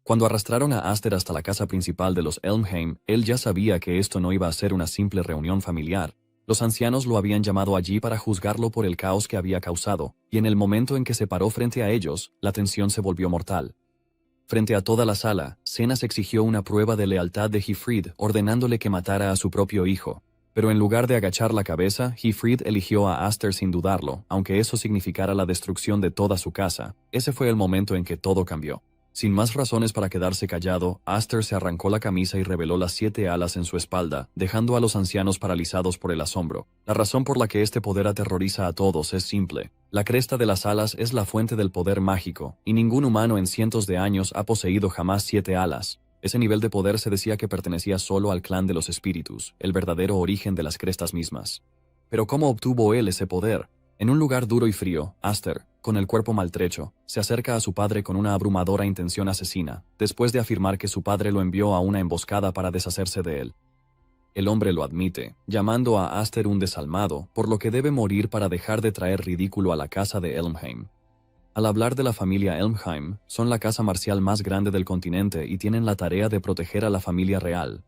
Cuando arrastraron a Aster hasta la casa principal de los Elmheim, él ya sabía que esto no iba a ser una simple reunión familiar. Los ancianos lo habían llamado allí para juzgarlo por el caos que había causado, y en el momento en que se paró frente a ellos, la tensión se volvió mortal. Frente a toda la sala, Cenas exigió una prueba de lealtad de Hifrid, ordenándole que matara a su propio hijo. Pero en lugar de agachar la cabeza, Hifrid eligió a Aster sin dudarlo, aunque eso significara la destrucción de toda su casa. Ese fue el momento en que todo cambió. Sin más razones para quedarse callado, Aster se arrancó la camisa y reveló las 7 alas en su espalda, dejando a los ancianos paralizados por el asombro. La razón por la que este poder aterroriza a todos es simple. La cresta de las alas es la fuente del poder mágico, y ningún humano en cientos de años ha poseído jamás 7 alas. Ese nivel de poder se decía que pertenecía solo al clan de los espíritus, el verdadero origen de las crestas mismas. Pero ¿cómo obtuvo él ese poder? En un lugar duro y frío, Aster, con el cuerpo maltrecho, se acerca a su padre con una abrumadora intención asesina, después de afirmar que su padre lo envió a una emboscada para deshacerse de él. El hombre lo admite, llamando a Aster un desalmado, por lo que debe morir para dejar de traer ridículo a la casa de Elmheim. Al hablar de la familia Elmheim, son la casa marcial más grande del continente y tienen la tarea de proteger a la familia real.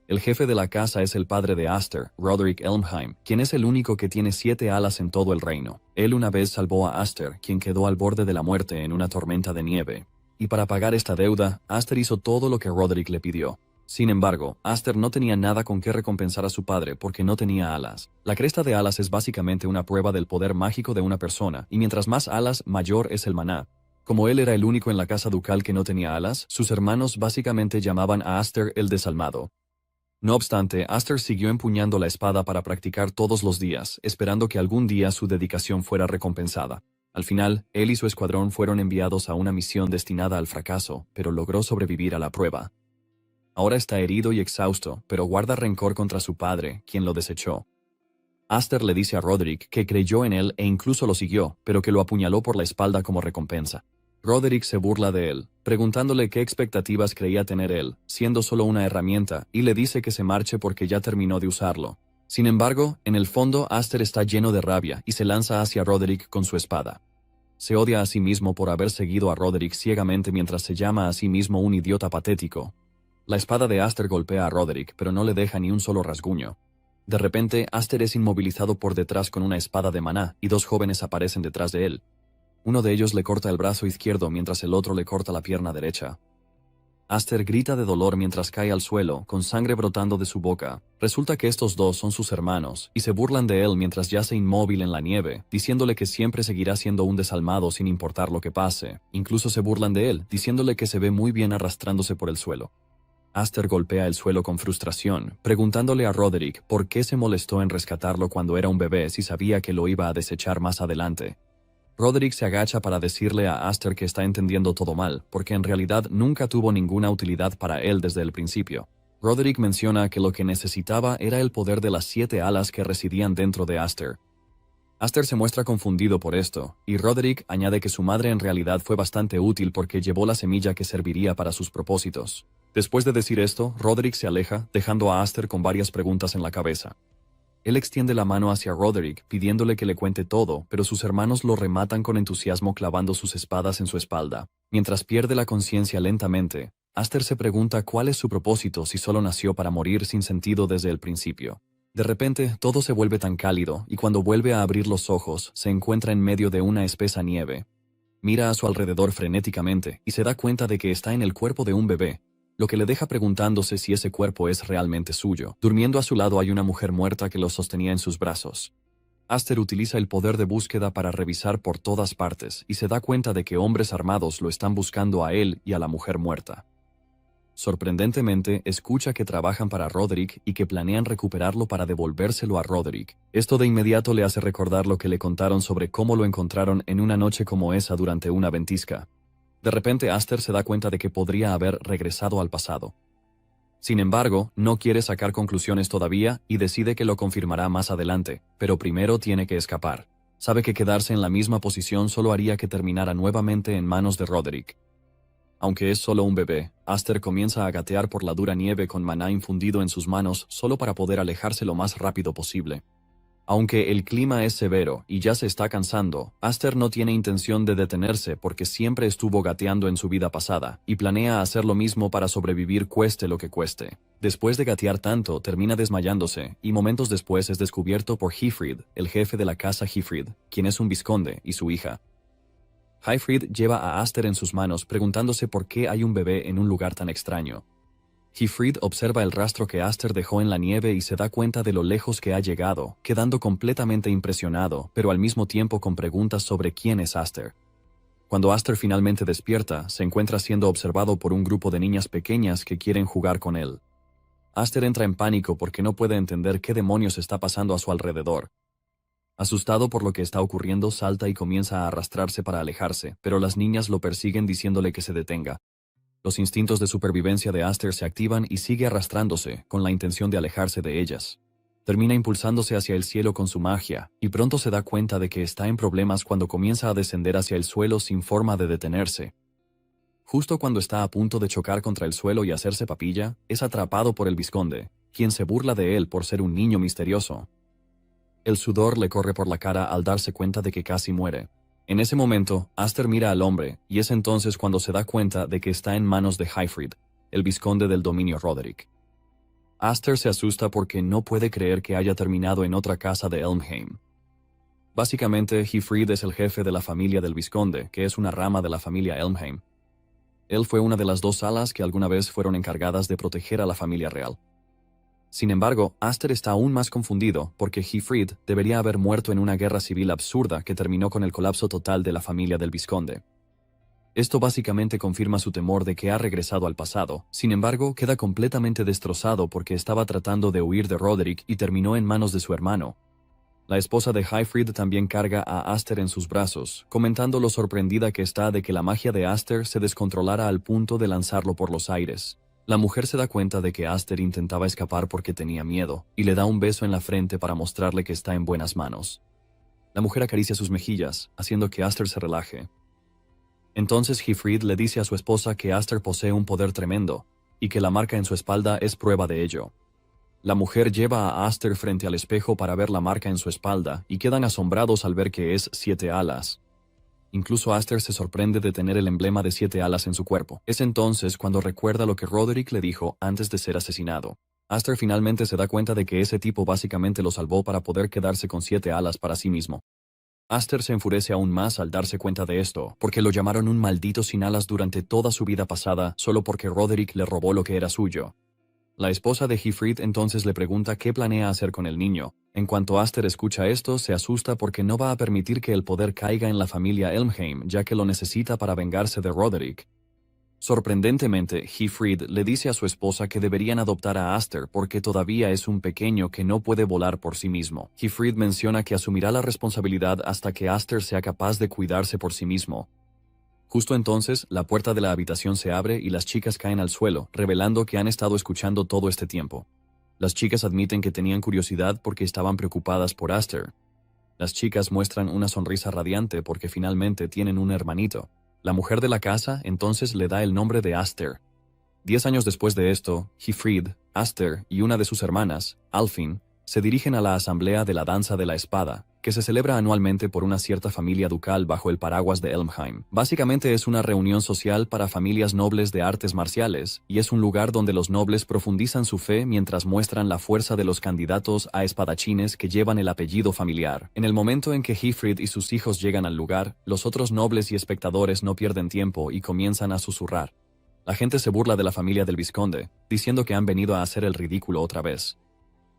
El jefe de la casa es el padre de Aster, Roderick Elmheim, quien es el único que tiene 7 alas en todo el reino. Él una vez salvó a Aster, quien quedó al borde de la muerte en una tormenta de nieve. Y para pagar esta deuda, Aster hizo todo lo que Roderick le pidió. Sin embargo, Aster no tenía nada con qué recompensar a su padre porque no tenía alas. La cresta de alas es básicamente una prueba del poder mágico de una persona, y mientras más alas, mayor es el maná. Como él era el único en la casa ducal que no tenía alas, sus hermanos básicamente llamaban a Aster el desalmado. No obstante, Aster siguió empuñando la espada para practicar todos los días, esperando que algún día su dedicación fuera recompensada. Al final, él y su escuadrón fueron enviados a una misión destinada al fracaso, pero logró sobrevivir a la prueba. Ahora está herido y exhausto, pero guarda rencor contra su padre, quien lo desechó. Aster le dice a Roderick que creyó en él e incluso lo siguió, pero que lo apuñaló por la espalda como recompensa. Roderick se burla de él, preguntándole qué expectativas creía tener él, siendo solo una herramienta, y le dice que se marche porque ya terminó de usarlo. Sin embargo, en el fondo Aster está lleno de rabia y se lanza hacia Roderick con su espada. Se odia a sí mismo por haber seguido a Roderick ciegamente mientras se llama a sí mismo un idiota patético. La espada de Aster golpea a Roderick, pero no le deja ni un solo rasguño. De repente, Aster es inmovilizado por detrás con una espada de maná, y 2 jóvenes aparecen detrás de él. Uno de ellos le corta el brazo izquierdo mientras el otro le corta la pierna derecha. Aster grita de dolor mientras cae al suelo, con sangre brotando de su boca. Resulta que estos 2 son sus hermanos, y se burlan de él mientras yace inmóvil en la nieve, diciéndole que siempre seguirá siendo un desalmado sin importar lo que pase. Incluso se burlan de él, diciéndole que se ve muy bien arrastrándose por el suelo. Aster golpea el suelo con frustración, preguntándole a Roderick por qué se molestó en rescatarlo cuando era un bebé si sabía que lo iba a desechar más adelante. Roderick se agacha para decirle a Aster que está entendiendo todo mal, porque en realidad nunca tuvo ninguna utilidad para él desde el principio. Roderick menciona que lo que necesitaba era el poder de las 7 alas que residían dentro de Aster. Aster se muestra confundido por esto, y Roderick añade que su madre en realidad fue bastante útil porque llevó la semilla que serviría para sus propósitos. Después de decir esto, Roderick se aleja, dejando a Aster con varias preguntas en la cabeza. Él extiende la mano hacia Roderick, pidiéndole que le cuente todo, pero sus hermanos lo rematan con entusiasmo clavando sus espadas en su espalda. Mientras pierde la conciencia lentamente, Aster se pregunta cuál es su propósito si solo nació para morir sin sentido desde el principio. De repente, todo se vuelve tan cálido, y cuando vuelve a abrir los ojos, se encuentra en medio de una espesa nieve. Mira a su alrededor frenéticamente, y se da cuenta de que está en el cuerpo de un bebé, lo que le deja preguntándose si ese cuerpo es realmente suyo. Durmiendo a su lado hay una mujer muerta que lo sostenía en sus brazos. Aster utiliza el poder de búsqueda para revisar por todas partes, y se da cuenta de que hombres armados lo están buscando a él y a la mujer muerta. Sorprendentemente, escucha que trabajan para Roderick y que planean recuperarlo para devolvérselo a Roderick. Esto de inmediato le hace recordar lo que le contaron sobre cómo lo encontraron en una noche como esa durante una ventisca. De repente Aster se da cuenta de que podría haber regresado al pasado. Sin embargo, no quiere sacar conclusiones todavía y decide que lo confirmará más adelante, pero primero tiene que escapar. Sabe que quedarse en la misma posición solo haría que terminara nuevamente en manos de Roderick. Aunque es solo un bebé, Aster comienza a gatear por la dura nieve con maná infundido en sus manos solo para poder alejarse lo más rápido posible. Aunque el clima es severo y ya se está cansando, Aster no tiene intención de detenerse porque siempre estuvo gateando en su vida pasada, y planea hacer lo mismo para sobrevivir cueste lo que cueste. Después de gatear tanto, termina desmayándose, y momentos después es descubierto por Hyfryd, el jefe de la casa Hyfryd, quien es un vizconde, y su hija. Hyfryd lleva a Aster en sus manos preguntándose por qué hay un bebé en un lugar tan extraño. Hyfryd observa el rastro que Aster dejó en la nieve y se da cuenta de lo lejos que ha llegado, quedando completamente impresionado, pero al mismo tiempo con preguntas sobre quién es Aster. Cuando Aster finalmente despierta, se encuentra siendo observado por un grupo de niñas pequeñas que quieren jugar con él. Aster entra en pánico porque no puede entender qué demonios está pasando a su alrededor. Asustado por lo que está ocurriendo, salta y comienza a arrastrarse para alejarse, pero las niñas lo persiguen diciéndole que se detenga. Los instintos de supervivencia de Aster se activan y sigue arrastrándose, con la intención de alejarse de ellas. Termina impulsándose hacia el cielo con su magia, y pronto se da cuenta de que está en problemas cuando comienza a descender hacia el suelo sin forma de detenerse. Justo cuando está a punto de chocar contra el suelo y hacerse papilla, es atrapado por el vizconde, quien se burla de él por ser un niño misterioso. El sudor le corre por la cara al darse cuenta de que casi muere. En ese momento, Aster mira al hombre, y es entonces cuando se da cuenta de que está en manos de Hyfryd, el vizconde del dominio Roderick. Aster se asusta porque no puede creer que haya terminado en otra casa de Elmheim. Básicamente, Hyfryd es el jefe de la familia del vizconde, que es una rama de la familia Elmheim. Él fue una de las dos salas que alguna vez fueron encargadas de proteger a la familia real. Sin embargo, Aster está aún más confundido porque Hyfryd debería haber muerto en una guerra civil absurda que terminó con el colapso total de la familia del vizconde. Esto básicamente confirma su temor de que ha regresado al pasado. Sin embargo, queda completamente destrozado porque estaba tratando de huir de Roderick y terminó en manos de su hermano. La esposa de Hyfryd también carga a Aster en sus brazos, comentando lo sorprendida que está de que la magia de Aster se descontrolara al punto de lanzarlo por los aires. La mujer se da cuenta de que Aster intentaba escapar porque tenía miedo, y le da un beso en la frente para mostrarle que está en buenas manos. La mujer acaricia sus mejillas, haciendo que Aster se relaje. Entonces Hyfryd le dice a su esposa que Aster posee un poder tremendo, y que la marca en su espalda es prueba de ello. La mujer lleva a Aster frente al espejo para ver la marca en su espalda, y quedan asombrados al ver que es 7 alas. Incluso Aster se sorprende de tener el emblema de 7 alas en su cuerpo. Es entonces cuando recuerda lo que Roderick le dijo antes de ser asesinado. Aster finalmente se da cuenta de que ese tipo básicamente lo salvó para poder quedarse con 7 alas para sí mismo. Aster se enfurece aún más al darse cuenta de esto, porque lo llamaron un maldito sin alas durante toda su vida pasada solo porque Roderick le robó lo que era suyo. La esposa de Hyfryd entonces le pregunta qué planea hacer con el niño. En cuanto Aster escucha esto, se asusta porque no va a permitir que el poder caiga en la familia Elmheim, ya que lo necesita para vengarse de Roderick. Sorprendentemente, Hyfryd le dice a su esposa que deberían adoptar a Aster porque todavía es un pequeño que no puede volar por sí mismo. Hyfryd menciona que asumirá la responsabilidad hasta que Aster sea capaz de cuidarse por sí mismo. Justo entonces, la puerta de la habitación se abre y las chicas caen al suelo, revelando que han estado escuchando todo este tiempo. Las chicas admiten que tenían curiosidad porque estaban preocupadas por Aster. Las chicas muestran una sonrisa radiante porque finalmente tienen un hermanito. La mujer de la casa entonces le da el nombre de Aster. 10 años después de esto, Hyfryd, Aster y una de sus hermanas, Alfinn, se dirigen a la asamblea de la danza de la espada, que se celebra anualmente por una cierta familia ducal bajo el paraguas de Elmheim. Básicamente es una reunión social para familias nobles de artes marciales, y es un lugar donde los nobles profundizan su fe mientras muestran la fuerza de los candidatos a espadachines que llevan el apellido familiar. En el momento en que Hyfryd y sus hijos llegan al lugar, los otros nobles y espectadores no pierden tiempo y comienzan a susurrar. La gente se burla de la familia del vizconde, diciendo que han venido a hacer el ridículo otra vez.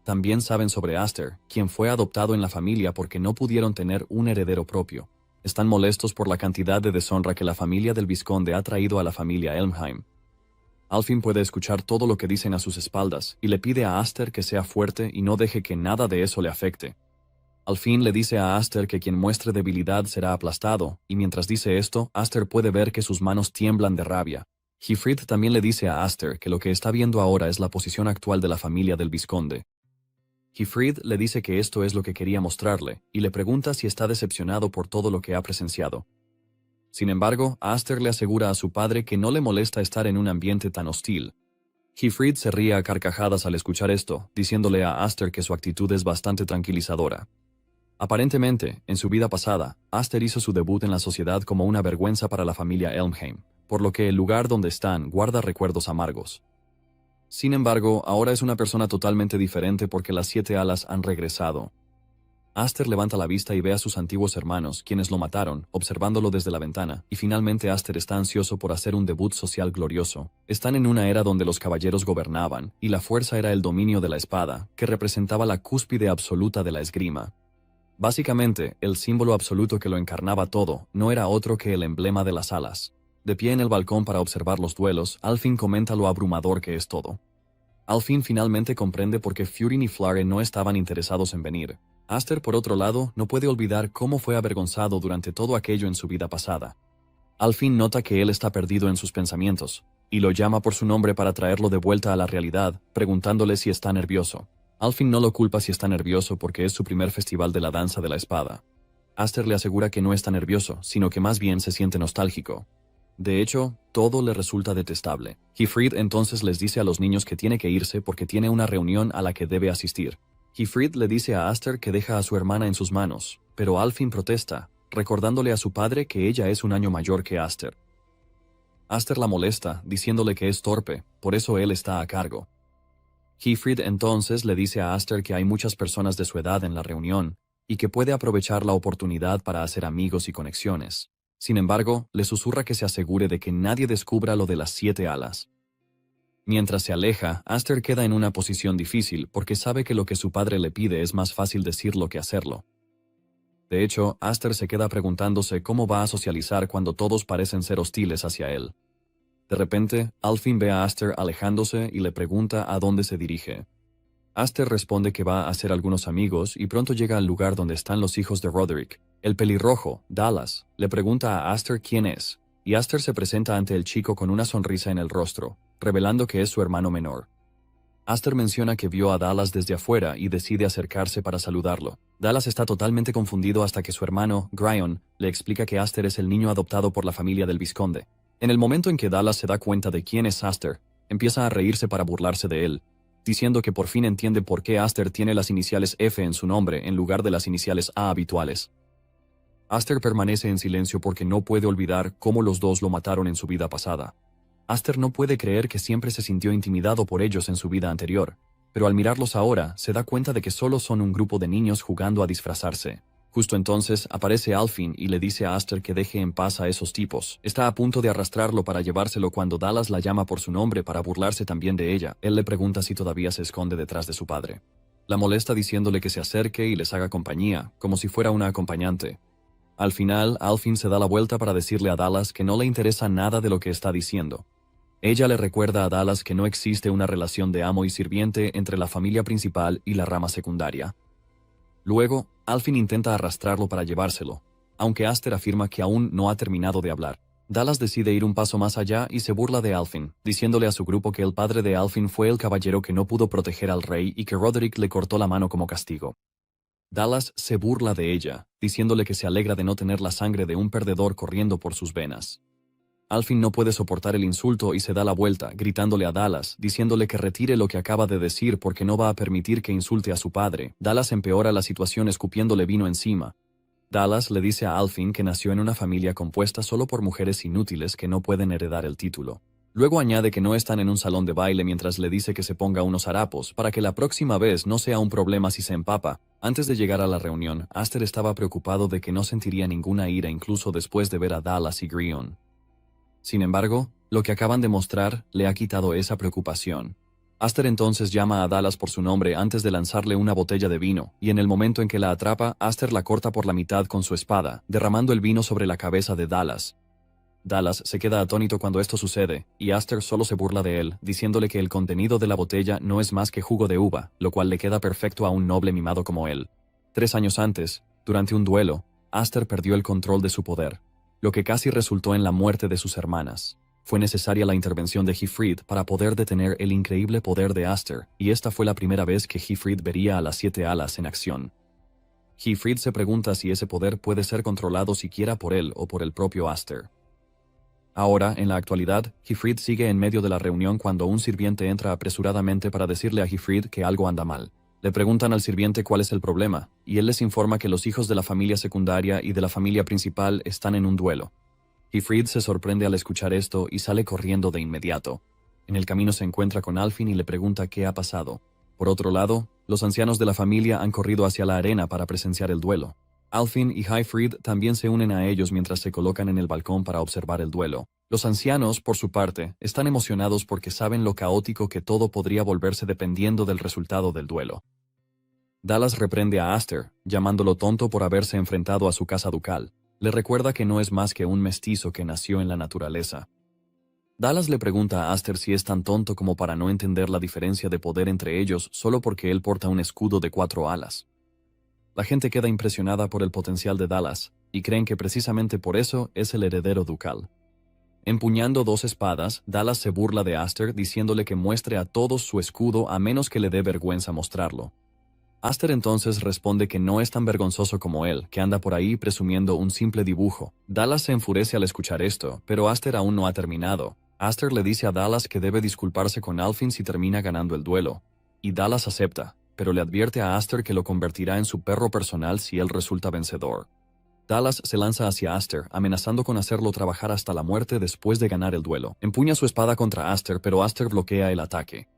También saben sobre Aster, quien fue adoptado en la familia porque no pudieron tener un heredero propio. Están molestos por la cantidad de deshonra que la familia del vizconde ha traído a la familia Elmheim. Alfinn puede escuchar todo lo que dicen a sus espaldas, y le pide a Aster que sea fuerte y no deje que nada de eso le afecte. Alfinn le dice a Aster que quien muestre debilidad será aplastado, y mientras dice esto, Aster puede ver que sus manos tiemblan de rabia. Hyfryd también le dice a Aster que lo que está viendo ahora es la posición actual de la familia del vizconde. Hyfryd le dice que esto es lo que quería mostrarle, y le pregunta si está decepcionado por todo lo que ha presenciado. Sin embargo, Aster le asegura a su padre que no le molesta estar en un ambiente tan hostil. Hifrid se ríe a carcajadas al escuchar esto, diciéndole a Aster que su actitud es bastante tranquilizadora. Aparentemente, en su vida pasada, Aster hizo su debut en la sociedad como una vergüenza para la familia Elmheim, por lo que el lugar donde están guarda recuerdos amargos. Sin embargo, ahora es una persona totalmente diferente porque las 7 alas han regresado. Aster levanta la vista y ve a sus antiguos hermanos, quienes lo mataron, observándolo desde la ventana, y finalmente Aster está ansioso por hacer un debut social glorioso. Están en una era donde los caballeros gobernaban, y la fuerza era el dominio de la espada, que representaba la cúspide absoluta de la esgrima. Básicamente, el símbolo absoluto que lo encarnaba todo, no era otro que el emblema de las alas. De pie en el balcón para observar los duelos, Alfin comenta lo abrumador que es todo. Alfin finalmente comprende por qué Furin y Flare no estaban interesados en venir. Aster, por otro lado, no puede olvidar cómo fue avergonzado durante todo aquello en su vida pasada. Alfin nota que él está perdido en sus pensamientos, y lo llama por su nombre para traerlo de vuelta a la realidad, preguntándole si está nervioso. Alfin no lo culpa si está nervioso porque es su primer festival de la danza de la espada. Aster le asegura que no está nervioso, sino que más bien se siente nostálgico. De hecho, todo le resulta detestable. Hifrid entonces les dice a los niños que tiene que irse porque tiene una reunión a la que debe asistir. Hifrid le dice a Aster que deja a su hermana en sus manos, pero Alfin protesta, recordándole a su padre que ella es un año mayor que Aster. Aster la molesta, diciéndole que es torpe, por eso él está a cargo. Hifrid entonces le dice a Aster que hay muchas personas de su edad en la reunión, y que puede aprovechar la oportunidad para hacer amigos y conexiones. Sin embargo, le susurra que se asegure de que nadie descubra lo de las 7 alas. Mientras se aleja, Aster queda en una posición difícil porque sabe que lo que su padre le pide es más fácil decirlo que hacerlo. De hecho, Aster se queda preguntándose cómo va a socializar cuando todos parecen ser hostiles hacia él. De repente, Alfin ve a Aster alejándose y le pregunta a dónde se dirige. Aster responde que va a hacer algunos amigos y pronto llega al lugar donde están los hijos de Roderick. El pelirrojo, Dallas, le pregunta a Aster quién es, y Aster se presenta ante el chico con una sonrisa en el rostro, revelando que es su hermano menor. Aster menciona que vio a Dallas desde afuera y decide acercarse para saludarlo. Dallas está totalmente confundido hasta que su hermano, Gryon, le explica que Aster es el niño adoptado por la familia del vizconde. En el momento en que Dallas se da cuenta de quién es Aster, empieza a reírse para burlarse de él, diciendo que por fin entiende por qué Aster tiene las iniciales F en su nombre en lugar de las iniciales A habituales. Aster permanece en silencio porque no puede olvidar cómo los dos lo mataron en su vida pasada. Aster no puede creer que siempre se sintió intimidado por ellos en su vida anterior, pero al mirarlos ahora, se da cuenta de que solo son un grupo de niños jugando a disfrazarse. Justo entonces, aparece Alfin y le dice a Aster que deje en paz a esos tipos. Está a punto de arrastrarlo para llevárselo cuando Dallas la llama por su nombre para burlarse también de ella. Él le pregunta si todavía se esconde detrás de su padre. La molesta diciéndole que se acerque y les haga compañía, como si fuera una acompañante. Al final, Alfin se da la vuelta para decirle a Dallas que no le interesa nada de lo que está diciendo. Ella le recuerda a Dallas que no existe una relación de amo y sirviente entre la familia principal y la rama secundaria. Luego, Alfin intenta arrastrarlo para llevárselo, aunque Aster afirma que aún no ha terminado de hablar. Dallas decide ir un paso más allá y se burla de Alfin, diciéndole a su grupo que el padre de Alfin fue el caballero que no pudo proteger al rey y que Roderick le cortó la mano como castigo. Dallas se burla de ella, diciéndole que se alegra de no tener la sangre de un perdedor corriendo por sus venas. Alfin no puede soportar el insulto y se da la vuelta, gritándole a Dallas, diciéndole que retire lo que acaba de decir porque no va a permitir que insulte a su padre. Dallas empeora la situación escupiéndole vino encima. Dallas le dice a Alfin que nació en una familia compuesta solo por mujeres inútiles que no pueden heredar el título. Luego añade que no están en un salón de baile mientras le dice que se ponga unos harapos para que la próxima vez no sea un problema si se empapa. Antes de llegar a la reunión, Aster estaba preocupado de que no sentiría ninguna ira incluso después de ver a Dallas y Gryon. Sin embargo, lo que acaban de mostrar le ha quitado esa preocupación. Aster entonces llama a Dallas por su nombre antes de lanzarle una botella de vino, y en el momento en que la atrapa, Aster la corta por la mitad con su espada, derramando el vino sobre la cabeza de Dallas. Dallas se queda atónito cuando esto sucede, y Aster solo se burla de él, diciéndole que el contenido de la botella no es más que jugo de uva, lo cual le queda perfecto a un noble mimado como él. 3 años antes, durante un duelo, Aster perdió el control de su poder, lo que casi resultó en la muerte de sus hermanas. Fue necesaria la intervención de Hifrid para poder detener el increíble poder de Aster, y esta fue la primera vez que Hifrid vería a las 7 alas en acción. Hifrid se pregunta si ese poder puede ser controlado siquiera por él o por el propio Aster. Ahora, en la actualidad, Hifrid sigue en medio de la reunión cuando un sirviente entra apresuradamente para decirle a Hifrid que algo anda mal. Le preguntan al sirviente cuál es el problema, y él les informa que los hijos de la familia secundaria y de la familia principal están en un duelo. Hifrid se sorprende al escuchar esto y sale corriendo de inmediato. En el camino se encuentra con Alfin y le pregunta qué ha pasado. Por otro lado, los ancianos de la familia han corrido hacia la arena para presenciar el duelo. Alfin y Hifrid también se unen a ellos mientras se colocan en el balcón para observar el duelo. Los ancianos, por su parte, están emocionados porque saben lo caótico que todo podría volverse dependiendo del resultado del duelo. Dallas reprende a Aster, llamándolo tonto por haberse enfrentado a su casa ducal. Le recuerda que no es más que un mestizo que nació en la naturaleza. Dallas le pregunta a Aster si es tan tonto como para no entender la diferencia de poder entre ellos solo porque él porta un escudo de 4 alas. La gente queda impresionada por el potencial de Dallas, y creen que precisamente por eso es el heredero ducal. Empuñando 2 espadas, Dallas se burla de Aster diciéndole que muestre a todos su escudo a menos que le dé vergüenza mostrarlo. Aster entonces responde que no es tan vergonzoso como él, que anda por ahí presumiendo un simple dibujo. Dallas se enfurece al escuchar esto, pero Aster aún no ha terminado. Aster le dice a Dallas que debe disculparse con Alfin si termina ganando el duelo. Y Dallas acepta, pero le advierte a Aster que lo convertirá en su perro personal si él resulta vencedor. Dallas se lanza hacia Aster, amenazando con hacerlo trabajar hasta la muerte después de ganar el duelo. Empuña su espada contra Aster, pero Aster bloquea el ataque.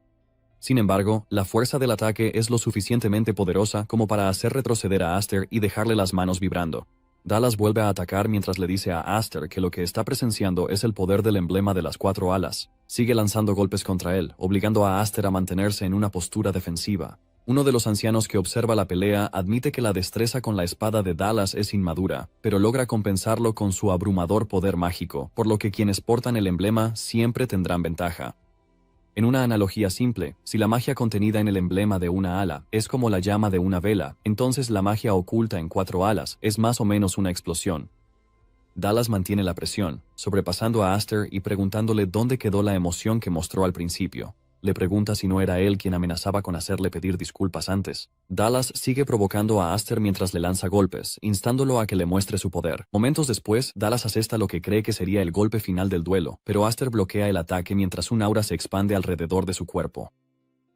Sin embargo, la fuerza del ataque es lo suficientemente poderosa como para hacer retroceder a Aster y dejarle las manos vibrando. Dallas vuelve a atacar mientras le dice a Aster que lo que está presenciando es el poder del emblema de las 4 alas. Sigue lanzando golpes contra él, obligando a Aster a mantenerse en una postura defensiva. Uno de los ancianos que observa la pelea admite que la destreza con la espada de Dallas es inmadura, pero logra compensarlo con su abrumador poder mágico, por lo que quienes portan el emblema siempre tendrán ventaja. En una analogía simple, si la magia contenida en el emblema de una ala es como la llama de una vela, entonces la magia oculta en 4 alas es más o menos una explosión. Dallas mantiene la presión, sobrepasando a Aster y preguntándole dónde quedó la emoción que mostró al principio. Le pregunta si no era él quien amenazaba con hacerle pedir disculpas antes. Dallas sigue provocando a Aster mientras le lanza golpes, instándolo a que le muestre su poder. Momentos después, Dallas asesta lo que cree que sería el golpe final del duelo, pero Aster bloquea el ataque mientras un aura se expande alrededor de su cuerpo.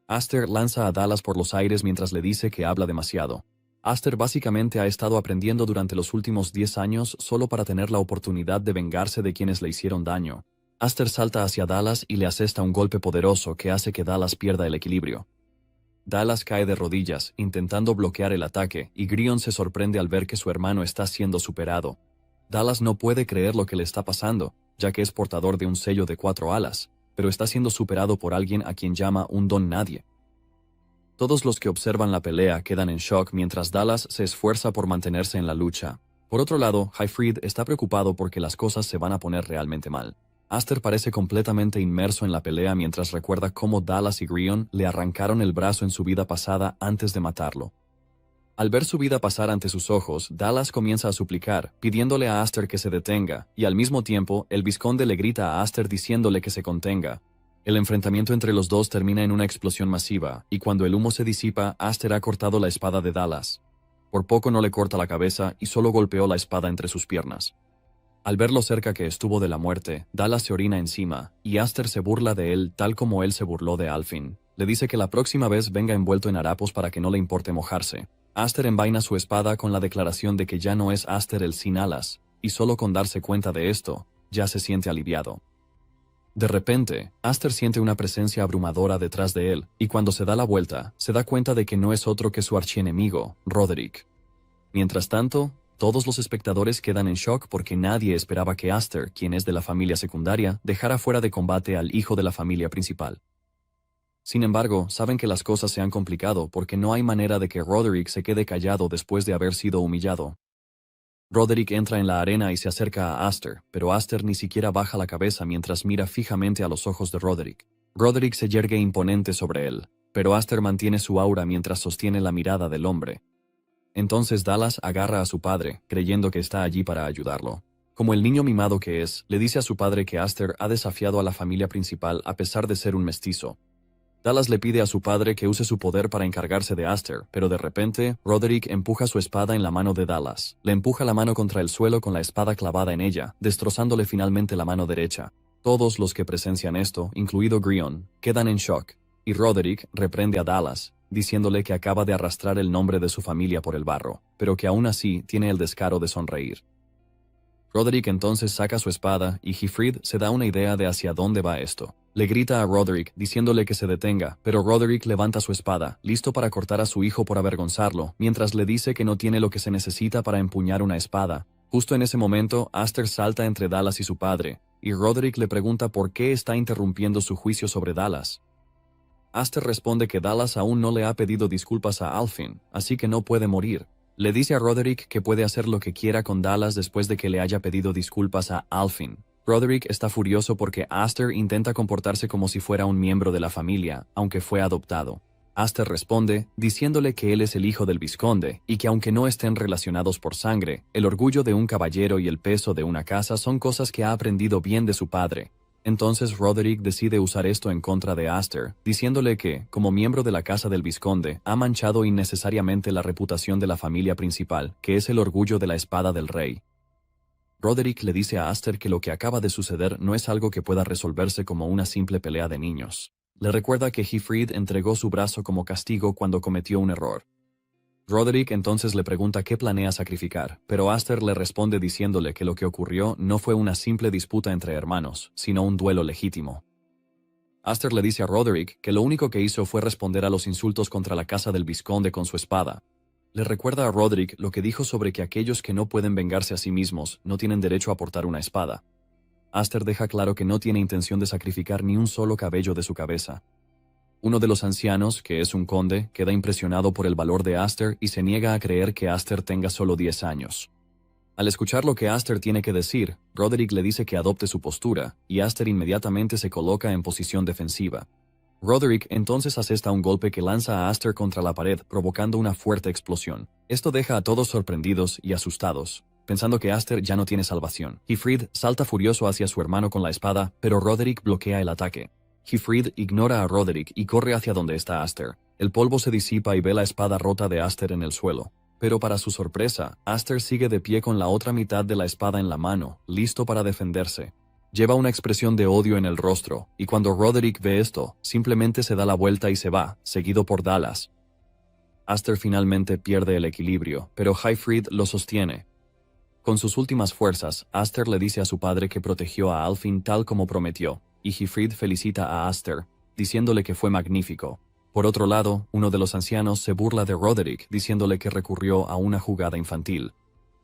Aster lanza a Dallas por los aires mientras le dice que habla demasiado. Aster básicamente ha estado aprendiendo durante los últimos 10 años solo para tener la oportunidad de vengarse de quienes le hicieron daño. Aster salta hacia Dallas y le asesta un golpe poderoso que hace que Dallas pierda el equilibrio. Dallas cae de rodillas, intentando bloquear el ataque, y Grion se sorprende al ver que su hermano está siendo superado. Dallas no puede creer lo que le está pasando, ya que es portador de un sello de 4 alas, pero está siendo superado por alguien a quien llama un don nadie. Todos los que observan la pelea quedan en shock mientras Dallas se esfuerza por mantenerse en la lucha. Por otro lado, Hifrid está preocupado porque las cosas se van a poner realmente mal. Aster parece completamente inmerso en la pelea mientras recuerda cómo Dallas y Grion le arrancaron el brazo en su vida pasada antes de matarlo. Al ver su vida pasar ante sus ojos, Dallas comienza a suplicar, pidiéndole a Aster que se detenga, y al mismo tiempo, el vizconde le grita a Aster diciéndole que se contenga. El enfrentamiento entre los dos termina en una explosión masiva, y cuando el humo se disipa, Aster ha cortado la espada de Dallas. Por poco no le corta la cabeza y solo golpeó la espada entre sus piernas. Al ver lo cerca que estuvo de la muerte, Dallas se orina encima, y Aster se burla de él tal como él se burló de Alfin. Le dice que la próxima vez venga envuelto en harapos para que no le importe mojarse. Aster envaina su espada con la declaración de que ya no es Aster el sin alas, y solo con darse cuenta de esto, ya se siente aliviado. De repente, Aster siente una presencia abrumadora detrás de él, y cuando se da la vuelta, se da cuenta de que no es otro que su archienemigo, Roderick. Mientras tanto, todos los espectadores quedan en shock porque nadie esperaba que Aster, quien es de la familia secundaria, dejara fuera de combate al hijo de la familia principal. Sin embargo, saben que las cosas se han complicado porque no hay manera de que Roderick se quede callado después de haber sido humillado. Roderick entra en la arena y se acerca a Aster, pero Aster ni siquiera baja la cabeza mientras mira fijamente a los ojos de Roderick. Roderick se yergue imponente sobre él, pero Aster mantiene su aura mientras sostiene la mirada del hombre. Entonces Dallas agarra a su padre, creyendo que está allí para ayudarlo. Como el niño mimado que es, le dice a su padre que Aster ha desafiado a la familia principal a pesar de ser un mestizo. Dallas le pide a su padre que use su poder para encargarse de Aster, pero de repente, Roderick empuja su espada en la mano de Dallas. Le empuja la mano contra el suelo con la espada clavada en ella, destrozándole finalmente la mano derecha. Todos los que presencian esto, incluido Grion, quedan en shock, y Roderick reprende a Dallas, diciéndole que acaba de arrastrar el nombre de su familia por el barro, pero que aún así tiene el descaro de sonreír. Roderick entonces saca su espada y Hifrid se da una idea de hacia dónde va esto. Le grita a Roderick diciéndole que se detenga, pero Roderick levanta su espada, listo para cortar a su hijo por avergonzarlo, mientras le dice que no tiene lo que se necesita para empuñar una espada. Justo en ese momento, Aster salta entre Dallas y su padre, y Roderick le pregunta por qué está interrumpiendo su juicio sobre Dallas. Aster responde que Dallas aún no le ha pedido disculpas a Alfin, así que no puede morir. Le dice a Roderick que puede hacer lo que quiera con Dallas después de que le haya pedido disculpas a Alfin. Roderick está furioso porque Aster intenta comportarse como si fuera un miembro de la familia, aunque fue adoptado. Aster responde, diciéndole que él es el hijo del vizconde, y que aunque no estén relacionados por sangre, el orgullo de un caballero y el peso de una casa son cosas que ha aprendido bien de su padre. Entonces Roderick decide usar esto en contra de Aster, diciéndole que, como miembro de la casa del vizconde, ha manchado innecesariamente la reputación de la familia principal, que es el orgullo de la espada del rey. Roderick le dice a Aster que lo que acaba de suceder no es algo que pueda resolverse como una simple pelea de niños. Le recuerda que Hifrid entregó su brazo como castigo cuando cometió un error. Roderick entonces le pregunta qué planea sacrificar, pero Aster le responde diciéndole que lo que ocurrió no fue una simple disputa entre hermanos, sino un duelo legítimo. Aster le dice a Roderick que lo único que hizo fue responder a los insultos contra la casa del vizconde con su espada. Le recuerda a Roderick lo que dijo sobre que aquellos que no pueden vengarse a sí mismos no tienen derecho a portar una espada. Aster deja claro que no tiene intención de sacrificar ni un solo cabello de su cabeza. Uno de los ancianos, que es un conde, queda impresionado por el valor de Aster y se niega a creer que Aster tenga solo 10 años. Al escuchar lo que Aster tiene que decir, Roderick le dice que adopte su postura, y Aster inmediatamente se coloca en posición defensiva. Roderick entonces asesta un golpe que lanza a Aster contra la pared, provocando una fuerte explosión. Esto deja a todos sorprendidos y asustados, pensando que Aster ya no tiene salvación. Hifrid salta furioso hacia su hermano con la espada, pero Roderick bloquea el ataque. Hifrid ignora a Roderick y corre hacia donde está Aster. El polvo se disipa y ve la espada rota de Aster en el suelo. Pero para su sorpresa, Aster sigue de pie con la otra mitad de la espada en la mano, listo para defenderse. Lleva una expresión de odio en el rostro, y cuando Roderick ve esto, simplemente se da la vuelta y se va, seguido por Dallas. Aster finalmente pierde el equilibrio, pero Hifrid lo sostiene. Con sus últimas fuerzas, Aster le dice a su padre que protegió a Alfin tal como prometió, y Hifrid felicita a Aster, diciéndole que fue magnífico. Por otro lado, uno de los ancianos se burla de Roderick, diciéndole que recurrió a una jugada infantil.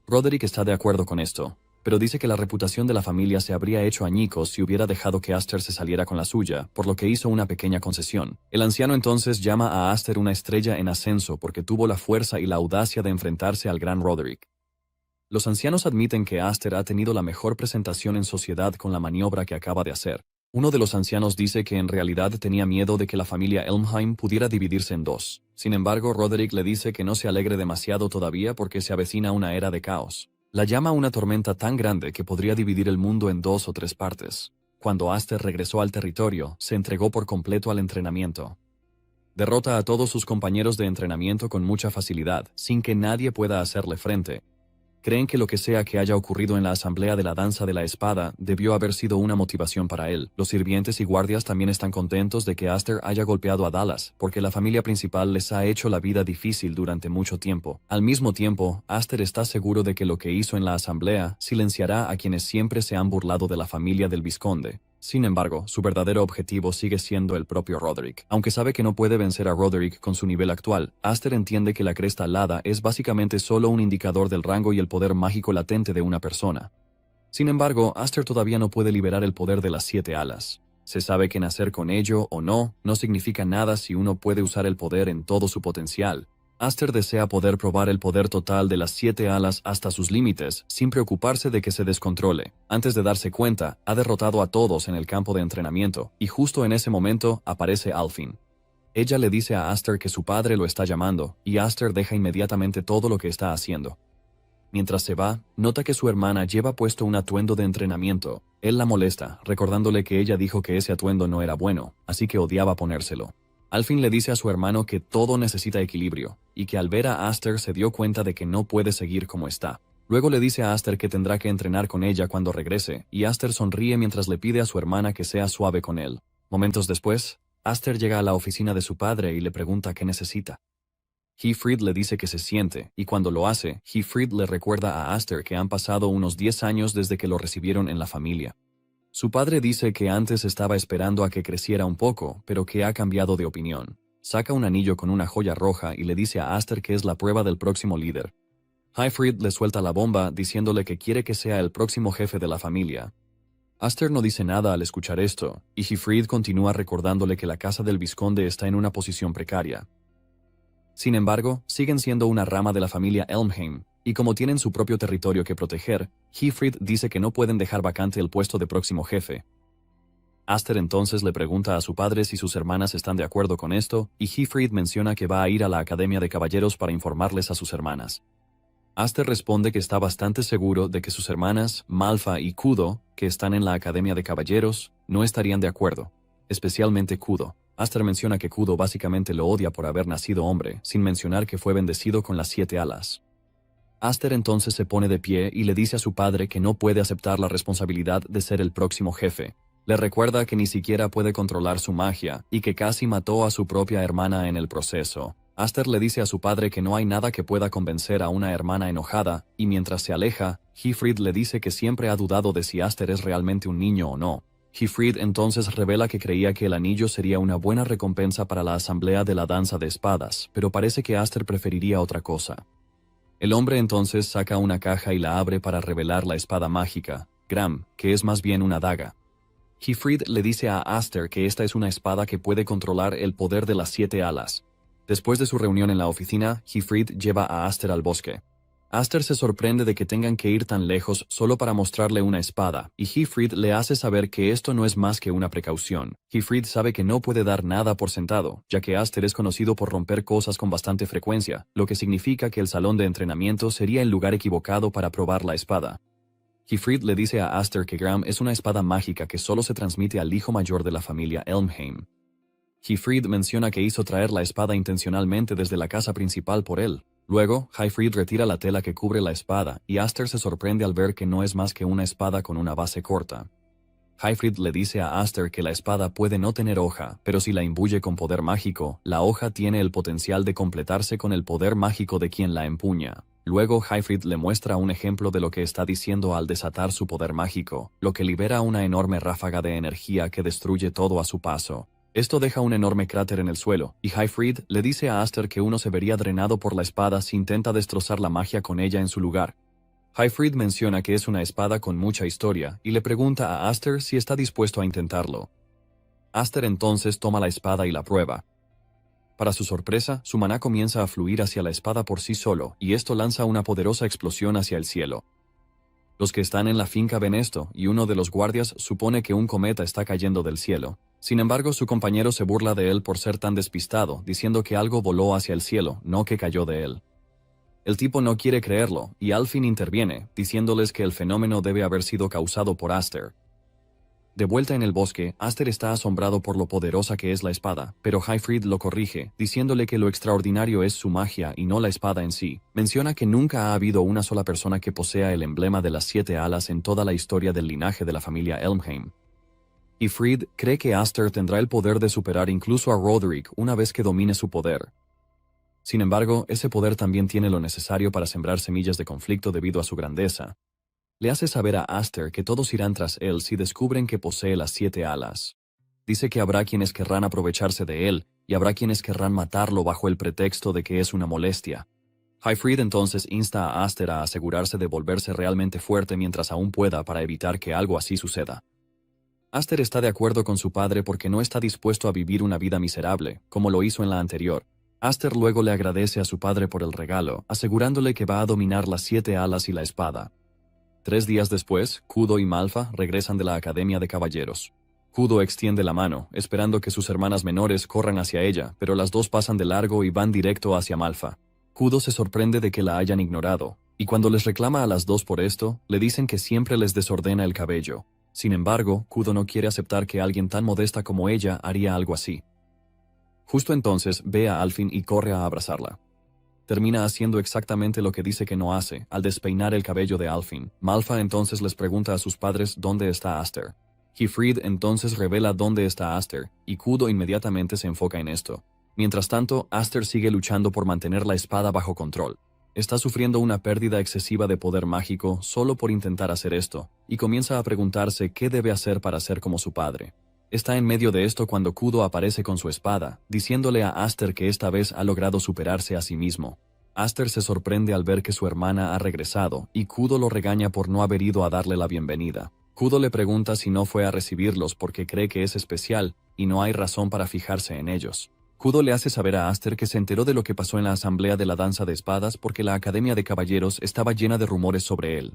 Roderick está de acuerdo con esto, pero dice que la reputación de la familia se habría hecho añicos si hubiera dejado que Aster se saliera con la suya, por lo que hizo una pequeña concesión. El anciano entonces llama a Aster una estrella en ascenso porque tuvo la fuerza y la audacia de enfrentarse al gran Roderick. Los ancianos admiten que Aster ha tenido la mejor presentación en sociedad con la maniobra que acaba de hacer. Uno de los ancianos dice que en realidad tenía miedo de que la familia Elmheim pudiera dividirse en dos. Sin embargo, Roderick le dice que no se alegre demasiado todavía porque se avecina una era de caos. La llama una tormenta tan grande que podría dividir el mundo en 2 o 3 partes. Cuando Aster regresó al territorio, se entregó por completo al entrenamiento. Derrota a todos sus compañeros de entrenamiento con mucha facilidad, sin que nadie pueda hacerle frente. Creen que lo que sea que haya ocurrido en la asamblea de la danza de la espada debió haber sido una motivación para él. Los sirvientes y guardias también están contentos de que Aster haya golpeado a Dallas, porque la familia principal les ha hecho la vida difícil durante mucho tiempo. Al mismo tiempo, Aster está seguro de que lo que hizo en la asamblea silenciará a quienes siempre se han burlado de la familia del vizconde. Sin embargo, su verdadero objetivo sigue siendo el propio Roderick. Aunque sabe que no puede vencer a Roderick con su nivel actual, Aster entiende que la cresta alada es básicamente solo un indicador del rango y el poder mágico latente de una persona. Sin embargo, Aster todavía no puede liberar el poder de las 7 alas. Se sabe que nacer con ello o no significa nada si uno puede usar el poder en todo su potencial. Aster desea poder probar el poder total de las 7 alas hasta sus límites, sin preocuparse de que se descontrole. Antes de darse cuenta, ha derrotado a todos en el campo de entrenamiento, y justo en ese momento aparece Alfin. Ella le dice a Aster que su padre lo está llamando, y Aster deja inmediatamente todo lo que está haciendo. Mientras se va, nota que su hermana lleva puesto un atuendo de entrenamiento. Él la molesta, recordándole que ella dijo que ese atuendo no era bueno, así que odiaba ponérselo. Alfin le dice a su hermano que todo necesita equilibrio, y que al ver a Aster se dio cuenta de que no puede seguir como está. Luego le dice a Aster que tendrá que entrenar con ella cuando regrese, y Aster sonríe mientras le pide a su hermana que sea suave con él. Momentos después, Aster llega a la oficina de su padre y le pregunta qué necesita. Heifrid le dice que se siente, y cuando lo hace, Heifrid le recuerda a Aster que han pasado unos 10 años desde que lo recibieron en la familia. Su padre dice que antes estaba esperando a que creciera un poco, pero que ha cambiado de opinión. Saca un anillo con una joya roja y le dice a Aster que es la prueba del próximo líder. Heifrid le suelta la bomba diciéndole que quiere que sea el próximo jefe de la familia. Aster no dice nada al escuchar esto, y Heifrid continúa recordándole que la casa del vizconde está en una posición precaria. Sin embargo, siguen siendo una rama de la familia Elmheim, y como tienen su propio territorio que proteger, Heifrid dice que no pueden dejar vacante el puesto de próximo jefe. Aster entonces le pregunta a su padre si sus hermanas están de acuerdo con esto, y Heifrid menciona que va a ir a la Academia de Caballeros para informarles a sus hermanas. Aster responde que está bastante seguro de que sus hermanas, Malfa y Kudo, que están en la Academia de Caballeros, no estarían de acuerdo, especialmente Kudo. Aster menciona que Kudo básicamente lo odia por haber nacido hombre, sin mencionar que fue bendecido con las 7 alas. Aster entonces se pone de pie y le dice a su padre que no puede aceptar la responsabilidad de ser el próximo jefe. Le recuerda que ni siquiera puede controlar su magia y que casi mató a su propia hermana en el proceso. Aster le dice a su padre que no hay nada que pueda convencer a una hermana enojada, y mientras se aleja, Heifrid le dice que siempre ha dudado de si Aster es realmente un niño o no. Heifrid entonces revela que creía que el anillo sería una buena recompensa para la asamblea de la danza de espadas, pero parece que Aster preferiría otra cosa. El hombre entonces saca una caja y la abre para revelar la espada mágica, Gram, que es más bien una daga. Heifrid le dice a Aster que esta es una espada que puede controlar el poder de las 7 alas. Después de su reunión en la oficina, Heifrid lleva a Aster al bosque. Aster se sorprende de que tengan que ir tan lejos solo para mostrarle una espada, y Heifrid le hace saber que esto no es más que una precaución. Heifrid sabe que no puede dar nada por sentado, ya que Aster es conocido por romper cosas con bastante frecuencia, lo que significa que el salón de entrenamiento sería el lugar equivocado para probar la espada. Heifrid le dice a Aster que Gram es una espada mágica que solo se transmite al hijo mayor de la familia Elmheim. Heifrid menciona que hizo traer la espada intencionalmente desde la casa principal por él. Luego, Heifrid retira la tela que cubre la espada, y Aster se sorprende al ver que no es más que una espada con una base corta. Heifrid le dice a Aster que la espada puede no tener hoja, pero si la imbuye con poder mágico, la hoja tiene el potencial de completarse con el poder mágico de quien la empuña. Luego Heifrid le muestra un ejemplo de lo que está diciendo al desatar su poder mágico, lo que libera una enorme ráfaga de energía que destruye todo a su paso. Esto deja un enorme cráter en el suelo, y Heifrid le dice a Aster que uno se vería drenado por la espada si intenta destrozar la magia con ella en su lugar. Heifrid menciona que es una espada con mucha historia, y le pregunta a Aster si está dispuesto a intentarlo. Aster entonces toma la espada y la prueba. Para su sorpresa, su maná comienza a fluir hacia la espada por sí solo, y esto lanza una poderosa explosión hacia el cielo. Los que están en la finca ven esto, y uno de los guardias supone que un cometa está cayendo del cielo. Sin embargo, su compañero se burla de él por ser tan despistado, diciendo que algo voló hacia el cielo, no que cayó de él. El tipo no quiere creerlo, y Alfin interviene, diciéndoles que el fenómeno debe haber sido causado por Aster. De vuelta en el bosque, Aster está asombrado por lo poderosa que es la espada, pero Heifrid lo corrige, diciéndole que lo extraordinario es su magia y no la espada en sí. Menciona que nunca ha habido una sola persona que posea el emblema de las 7 alas en toda la historia del linaje de la familia Elmheim. Heifrid cree que Aster tendrá el poder de superar incluso a Roderick una vez que domine su poder. Sin embargo, ese poder también tiene lo necesario para sembrar semillas de conflicto debido a su grandeza. Le hace saber a Aster que todos irán tras él si descubren que posee las 7 alas. Dice que habrá quienes querrán aprovecharse de él, y habrá quienes querrán matarlo bajo el pretexto de que es una molestia. Heifrid entonces insta a Aster a asegurarse de volverse realmente fuerte mientras aún pueda para evitar que algo así suceda. Aster está de acuerdo con su padre porque no está dispuesto a vivir una vida miserable, como lo hizo en la anterior. Aster luego le agradece a su padre por el regalo, asegurándole que va a dominar las 7 alas y la espada. 3 días después, Kudo y Malfa regresan de la Academia de Caballeros. Kudo extiende la mano, esperando que sus hermanas menores corran hacia ella, pero las dos pasan de largo y van directo hacia Malfa. Kudo se sorprende de que la hayan ignorado, y cuando les reclama a las dos por esto, le dicen que siempre les desordena el cabello. Sin embargo, Kudo no quiere aceptar que alguien tan modesta como ella haría algo así. Justo entonces ve a Alfin y corre a abrazarla. Termina haciendo exactamente lo que dice que no hace, al despeinar el cabello de Alfin. Malfa entonces les pregunta a sus padres dónde está Aster. Hyfryd entonces revela dónde está Aster, y Kudo inmediatamente se enfoca en esto. Mientras tanto, Aster sigue luchando por mantener la espada bajo control. Está sufriendo una pérdida excesiva de poder mágico solo por intentar hacer esto, y comienza a preguntarse qué debe hacer para ser como su padre. Está en medio de esto cuando Kudo aparece con su espada, diciéndole a Aster que esta vez ha logrado superarse a sí mismo. Aster se sorprende al ver que su hermana ha regresado, y Kudo lo regaña por no haber ido a darle la bienvenida. Kudo le pregunta si no fue a recibirlos porque cree que es especial, y no hay razón para fijarse en ellos. Kudo le hace saber a Aster que se enteró de lo que pasó en la asamblea de la danza de espadas porque la Academia de Caballeros estaba llena de rumores sobre él.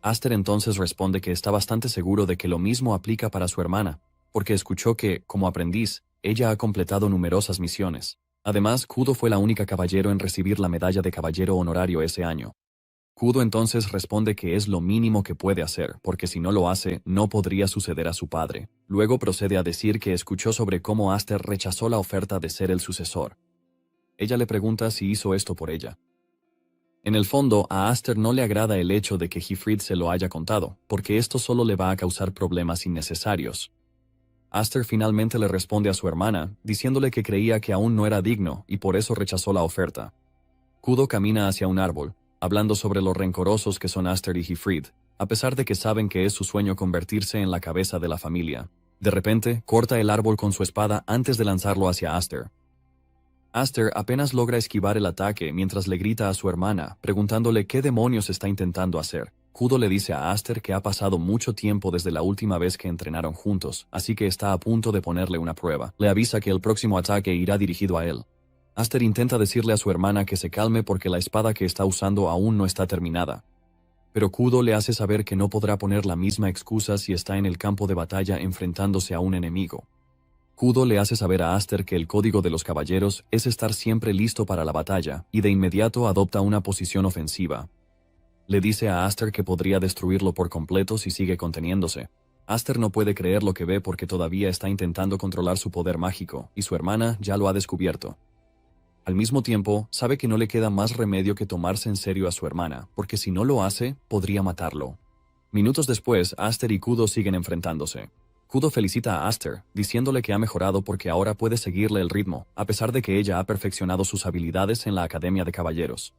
Aster entonces responde que está bastante seguro de que lo mismo aplica para su hermana, porque escuchó que, como aprendiz, ella ha completado numerosas misiones. Además, Kudo fue la única caballero en recibir la medalla de caballero honorario ese año. Kudo entonces responde que es lo mínimo que puede hacer, porque si no lo hace, no podría suceder a su padre. Luego procede a decir que escuchó sobre cómo Aster rechazó la oferta de ser el sucesor. Ella le pregunta si hizo esto por ella. En el fondo, a Aster no le agrada el hecho de que Hyfryd se lo haya contado, porque esto solo le va a causar problemas innecesarios. Aster finalmente le responde a su hermana, diciéndole que creía que aún no era digno y por eso rechazó la oferta. Kudo camina hacia un árbol, hablando sobre lo rencorosos que son Aster y Hyfryd, a pesar de que saben que es su sueño convertirse en la cabeza de la familia. De repente, corta el árbol con su espada antes de lanzarlo hacia Aster. Aster apenas logra esquivar el ataque mientras le grita a su hermana, preguntándole qué demonios está intentando hacer. Kudo le dice a Aster que ha pasado mucho tiempo desde la última vez que entrenaron juntos, así que está a punto de ponerle una prueba. Le avisa que el próximo ataque irá dirigido a él. Aster intenta decirle a su hermana que se calme porque la espada que está usando aún no está terminada. Pero Kudo le hace saber que no podrá poner la misma excusa si está en el campo de batalla enfrentándose a un enemigo. Kudo le hace saber a Aster que el código de los caballeros es estar siempre listo para la batalla, y de inmediato adopta una posición ofensiva. Le dice a Aster que podría destruirlo por completo si sigue conteniéndose. Aster no puede creer lo que ve porque todavía está intentando controlar su poder mágico, y su hermana ya lo ha descubierto. Al mismo tiempo, sabe que no le queda más remedio que tomarse en serio a su hermana, porque si no lo hace, podría matarlo. Minutos después, Aster y Kudo siguen enfrentándose. Kudo felicita a Aster, diciéndole que ha mejorado porque ahora puede seguirle el ritmo, a pesar de que ella ha perfeccionado sus habilidades en la Academia de Caballeros.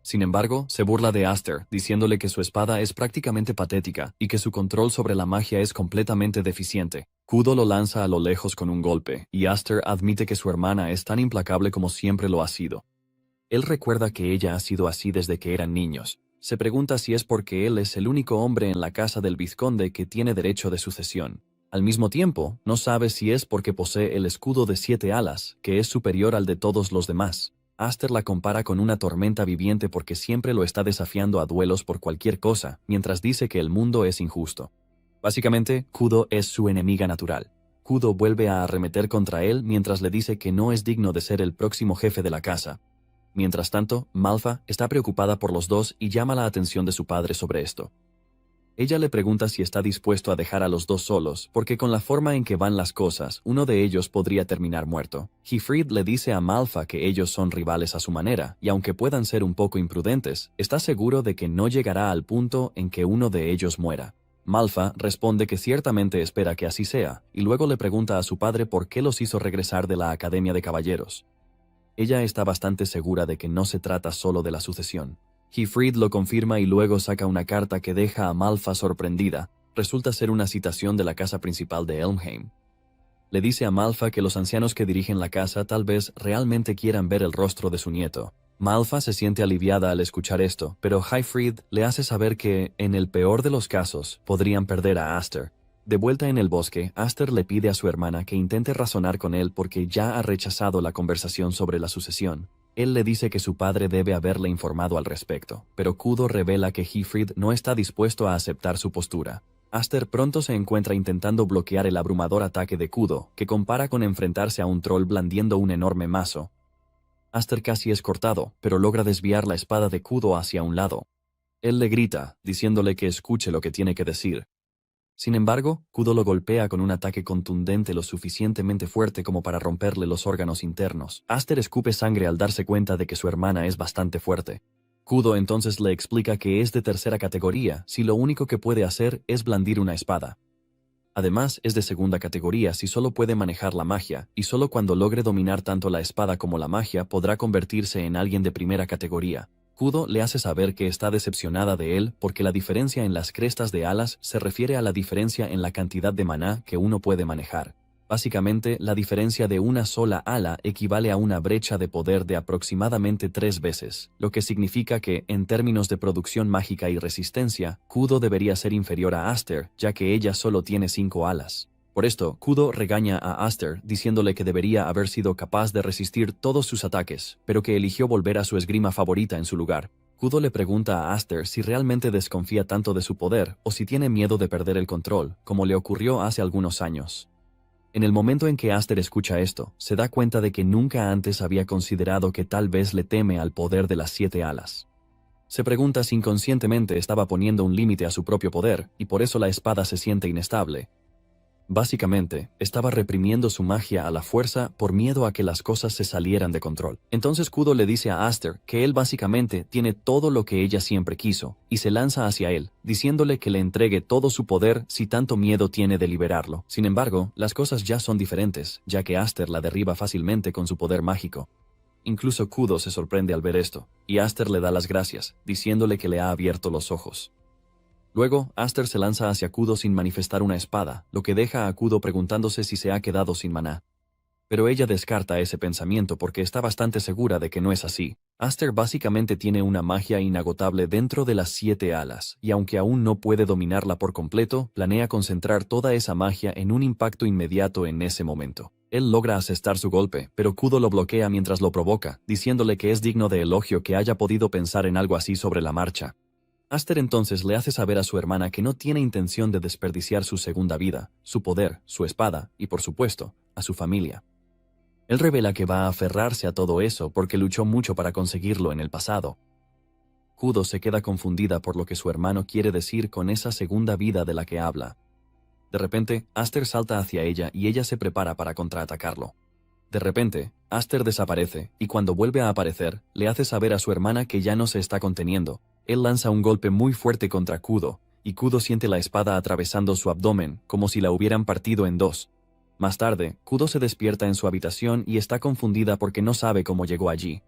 Sin embargo, se burla de Aster, diciéndole que su espada es prácticamente patética y que su control sobre la magia es completamente deficiente. Kudo lo lanza a lo lejos con un golpe, y Aster admite que su hermana es tan implacable como siempre lo ha sido. Él recuerda que ella ha sido así desde que eran niños. Se pregunta si es porque él es el único hombre en la casa del vizconde que tiene derecho de sucesión. Al mismo tiempo, no sabe si es porque posee el escudo de 7 alas, que es superior al de todos los demás. Aster la compara con una tormenta viviente porque siempre lo está desafiando a duelos por cualquier cosa, mientras dice que el mundo es injusto. Básicamente, Kudo es su enemiga natural. Kudo vuelve a arremeter contra él mientras le dice que no es digno de ser el próximo jefe de la casa. Mientras tanto, Malfa está preocupada por los dos y llama la atención de su padre sobre esto. Ella le pregunta si está dispuesto a dejar a los dos solos, porque con la forma en que van las cosas, uno de ellos podría terminar muerto. Hyfryd le dice a Malfa que ellos son rivales a su manera, y aunque puedan ser un poco imprudentes, está seguro de que no llegará al punto en que uno de ellos muera. Malfa responde que ciertamente espera que así sea, y luego le pregunta a su padre por qué los hizo regresar de la Academia de Caballeros. Ella está bastante segura de que no se trata solo de la sucesión. Hyfryd lo confirma y luego saca una carta que deja a Malfa sorprendida. Resulta ser una citación de la casa principal de Elmheim. Le dice a Malfa que los ancianos que dirigen la casa tal vez realmente quieran ver el rostro de su nieto. Malfa se siente aliviada al escuchar esto, pero Hyfryd le hace saber que, en el peor de los casos, podrían perder a Aster. De vuelta en el bosque, Aster le pide a su hermana que intente razonar con él porque ya ha rechazado la conversación sobre la sucesión. Él le dice que su padre debe haberle informado al respecto, pero Kudo revela que Hyfryd no está dispuesto a aceptar su postura. Aster pronto se encuentra intentando bloquear el abrumador ataque de Kudo, que compara con enfrentarse a un troll blandiendo un enorme mazo. Aster casi es cortado, pero logra desviar la espada de Kudo hacia un lado. Él le grita, diciéndole que escuche lo que tiene que decir. Sin embargo, Kudo lo golpea con un ataque contundente lo suficientemente fuerte como para romperle los órganos internos. Aster escupe sangre al darse cuenta de que su hermana es bastante fuerte. Kudo entonces le explica que es de tercera categoría si lo único que puede hacer es blandir una espada. Además, es de segunda categoría si solo puede manejar la magia, y solo cuando logre dominar tanto la espada como la magia podrá convertirse en alguien de primera categoría. Kudo le hace saber que está decepcionada de él porque la diferencia en las crestas de alas se refiere a la diferencia en la cantidad de maná que uno puede manejar. Básicamente, la diferencia de una sola ala equivale a una brecha de poder de aproximadamente 3 veces, lo que significa que, en términos de producción mágica y resistencia, Kudo debería ser inferior a Aster, ya que ella solo tiene 5 alas. Por esto, Kudo regaña a Aster diciéndole que debería haber sido capaz de resistir todos sus ataques, pero que eligió volver a su esgrima favorita en su lugar. Kudo le pregunta a Aster si realmente desconfía tanto de su poder o si tiene miedo de perder el control, como le ocurrió hace algunos años. En el momento en que Aster escucha esto, se da cuenta de que nunca antes había considerado que tal vez le teme al poder de las 7 alas. Se pregunta si inconscientemente estaba poniendo un límite a su propio poder, y por eso la espada se siente inestable. Básicamente, estaba reprimiendo su magia a la fuerza por miedo a que las cosas se salieran de control. Entonces Kudo le dice a Aster que él básicamente tiene todo lo que ella siempre quiso, y se lanza hacia él, diciéndole que le entregue todo su poder si tanto miedo tiene de liberarlo. Sin embargo, las cosas ya son diferentes, ya que Aster la derriba fácilmente con su poder mágico. Incluso Kudo se sorprende al ver esto, y Aster le da las gracias, diciéndole que le ha abierto los ojos. Luego, Aster se lanza hacia Kudo sin manifestar una espada, lo que deja a Kudo preguntándose si se ha quedado sin maná. Pero ella descarta ese pensamiento porque está bastante segura de que no es así. Aster básicamente tiene una magia inagotable dentro de las 7 alas, y aunque aún no puede dominarla por completo, planea concentrar toda esa magia en un impacto inmediato en ese momento. Él logra asestar su golpe, pero Kudo lo bloquea mientras lo provoca, diciéndole que es digno de elogio que haya podido pensar en algo así sobre la marcha. Aster entonces le hace saber a su hermana que no tiene intención de desperdiciar su segunda vida, su poder, su espada y, por supuesto, a su familia. Él revela que va a aferrarse a todo eso porque luchó mucho para conseguirlo en el pasado. Kudo se queda confundida por lo que su hermano quiere decir con esa segunda vida de la que habla. De repente, Aster salta hacia ella y ella se prepara para contraatacarlo. De repente, Aster desaparece, y cuando vuelve a aparecer, le hace saber a su hermana que ya no se está conteniendo. Él lanza un golpe muy fuerte contra Kudo, y Kudo siente la espada atravesando su abdomen, como si la hubieran partido en dos. Más tarde, Kudo se despierta en su habitación y está confundida porque no sabe cómo llegó allí.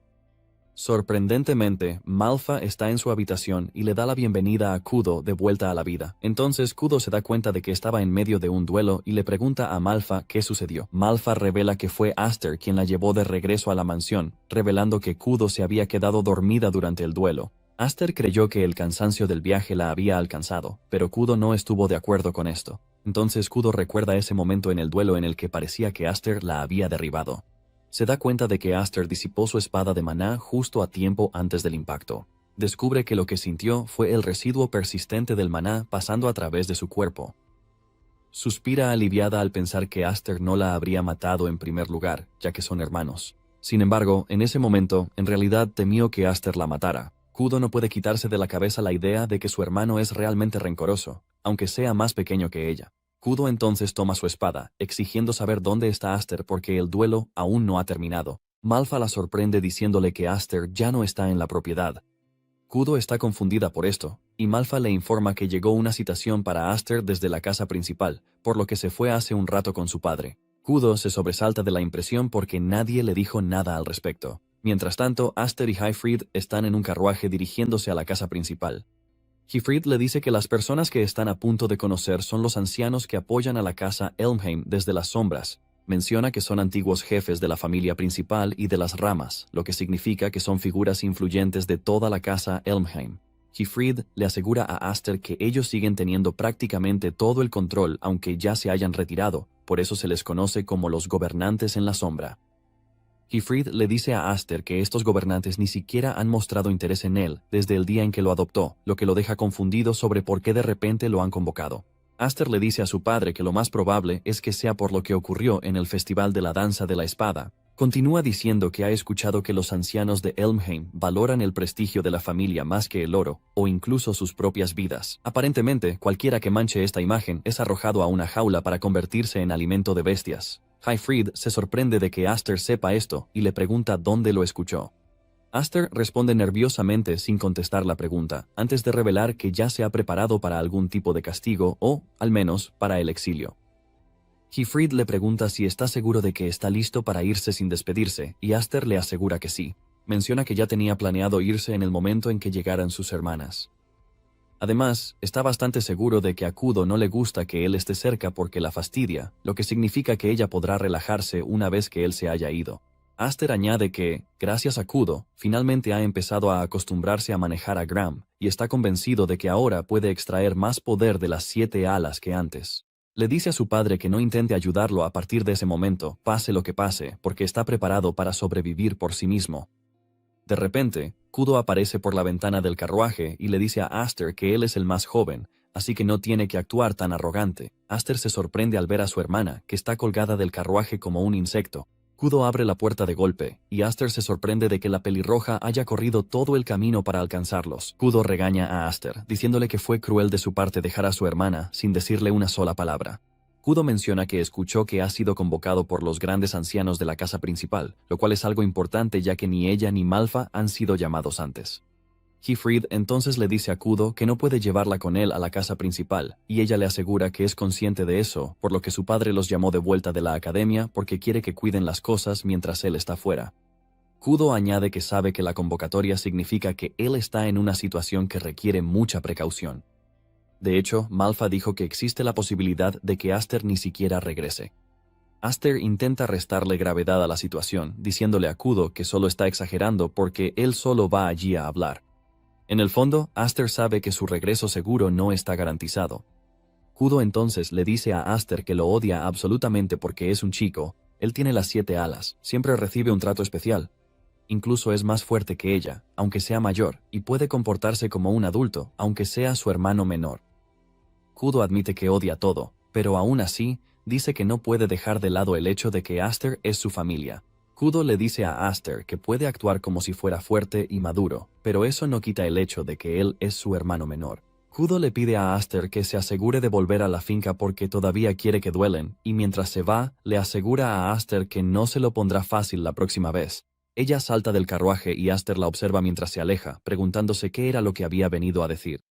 Sorprendentemente, Malfa está en su habitación y le da la bienvenida a Kudo de vuelta a la vida. Entonces Kudo se da cuenta de que estaba en medio de un duelo y le pregunta a Malfa qué sucedió. Malfa revela que fue Aster quien la llevó de regreso a la mansión, revelando que Kudo se había quedado dormida durante el duelo. Aster creyó que el cansancio del viaje la había alcanzado, pero Kudo no estuvo de acuerdo con esto. Entonces Kudo recuerda ese momento en el duelo en el que parecía que Aster la había derribado. Se da cuenta de que Aster disipó su espada de maná justo a tiempo antes del impacto. Descubre que lo que sintió fue el residuo persistente del maná pasando a través de su cuerpo. Suspira aliviada al pensar que Aster no la habría matado en primer lugar, ya que son hermanos. Sin embargo, en ese momento, en realidad temió que Aster la matara. Kudo no puede quitarse de la cabeza la idea de que su hermano es realmente rencoroso, aunque sea más pequeño que ella. Kudo entonces toma su espada, exigiendo saber dónde está Aster porque el duelo aún no ha terminado. Malfa la sorprende diciéndole que Aster ya no está en la propiedad. Kudo está confundida por esto, y Malfa le informa que llegó una citación para Aster desde la casa principal, por lo que se fue hace un rato con su padre. Kudo se sobresalta de la impresión porque nadie le dijo nada al respecto. Mientras tanto, Aster y Hyfried están en un carruaje dirigiéndose a la casa principal. Hyfried le dice que las personas que están a punto de conocer son los ancianos que apoyan a la casa Elmheim desde las sombras. Menciona que son antiguos jefes de la familia principal y de las ramas, lo que significa que son figuras influyentes de toda la casa Elmheim. Hyfried le asegura a Aster que ellos siguen teniendo prácticamente todo el control aunque ya se hayan retirado, por eso se les conoce como los gobernantes en la sombra. Hyfried le dice a Aster que estos gobernantes ni siquiera han mostrado interés en él desde el día en que lo adoptó, lo que lo deja confundido sobre por qué de repente lo han convocado. Aster le dice a su padre que lo más probable es que sea por lo que ocurrió en el Festival de la Danza de la Espada. Continúa diciendo que ha escuchado que los ancianos de Elmheim valoran el prestigio de la familia más que el oro, o incluso sus propias vidas. Aparentemente, cualquiera que manche esta imagen es arrojado a una jaula para convertirse en alimento de bestias. Hyfried se sorprende de que Aster sepa esto y le pregunta dónde lo escuchó. Aster responde nerviosamente sin contestar la pregunta, antes de revelar que ya se ha preparado para algún tipo de castigo o, al menos, para el exilio. Hyfried le pregunta si está seguro de que está listo para irse sin despedirse, y Aster le asegura que sí. Menciona que ya tenía planeado irse en el momento en que llegaran sus hermanas. Además, está bastante seguro de que a Kudo no le gusta que él esté cerca porque la fastidia, lo que significa que ella podrá relajarse una vez que él se haya ido. Aster añade que, gracias a Kudo, finalmente ha empezado a acostumbrarse a manejar a Graham, y está convencido de que ahora puede extraer más poder de las 7 alas que antes. Le dice a su padre que no intente ayudarlo a partir de ese momento, pase lo que pase, porque está preparado para sobrevivir por sí mismo. De repente, Kudo aparece por la ventana del carruaje y le dice a Aster que él es el más joven, así que no tiene que actuar tan arrogante. Aster se sorprende al ver a su hermana, que está colgada del carruaje como un insecto. Kudo abre la puerta de golpe, y Aster se sorprende de que la pelirroja haya corrido todo el camino para alcanzarlos. Kudo regaña a Aster, diciéndole que fue cruel de su parte dejar a su hermana sin decirle una sola palabra. Kudo menciona que escuchó que ha sido convocado por los grandes ancianos de la casa principal, lo cual es algo importante ya que ni ella ni Malfa han sido llamados antes. Hyfried entonces le dice a Kudo que no puede llevarla con él a la casa principal, y ella le asegura que es consciente de eso, por lo que su padre los llamó de vuelta de la academia porque quiere que cuiden las cosas mientras él está fuera. Kudo añade que sabe que la convocatoria significa que él está en una situación que requiere mucha precaución. De hecho, Malfa dijo que existe la posibilidad de que Aster ni siquiera regrese. Aster intenta restarle gravedad a la situación, diciéndole a Kudo que solo está exagerando porque él solo va allí a hablar. En el fondo, Aster sabe que su regreso seguro no está garantizado. Kudo entonces le dice a Aster que lo odia absolutamente porque es un chico, él tiene las 7 alas, siempre recibe un trato especial. Incluso es más fuerte que ella, aunque sea mayor, y puede comportarse como un adulto, aunque sea su hermano menor. Kudo admite que odia todo, pero aún así, dice que no puede dejar de lado el hecho de que Aster es su familia. Kudo le dice a Aster que puede actuar como si fuera fuerte y maduro, pero eso no quita el hecho de que él es su hermano menor. Kudo le pide a Aster que se asegure de volver a la finca porque todavía quiere que duelen, y mientras se va, le asegura a Aster que no se lo pondrá fácil la próxima vez. Ella salta del carruaje y Aster la observa mientras se aleja, preguntándose qué era lo que había venido a decir.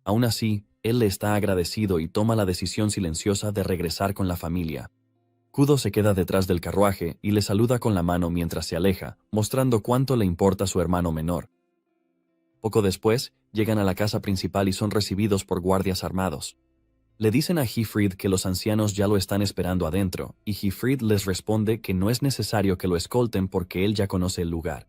Aún así, él le está agradecido y toma la decisión silenciosa de regresar con la familia. Kudo se queda detrás del carruaje y le saluda con la mano mientras se aleja, mostrando cuánto le importa su hermano menor. Poco después, llegan a la casa principal y son recibidos por guardias armados. Le dicen a Hyfried que los ancianos ya lo están esperando adentro, y Hyfried les responde que no es necesario que lo escolten porque él ya conoce el lugar.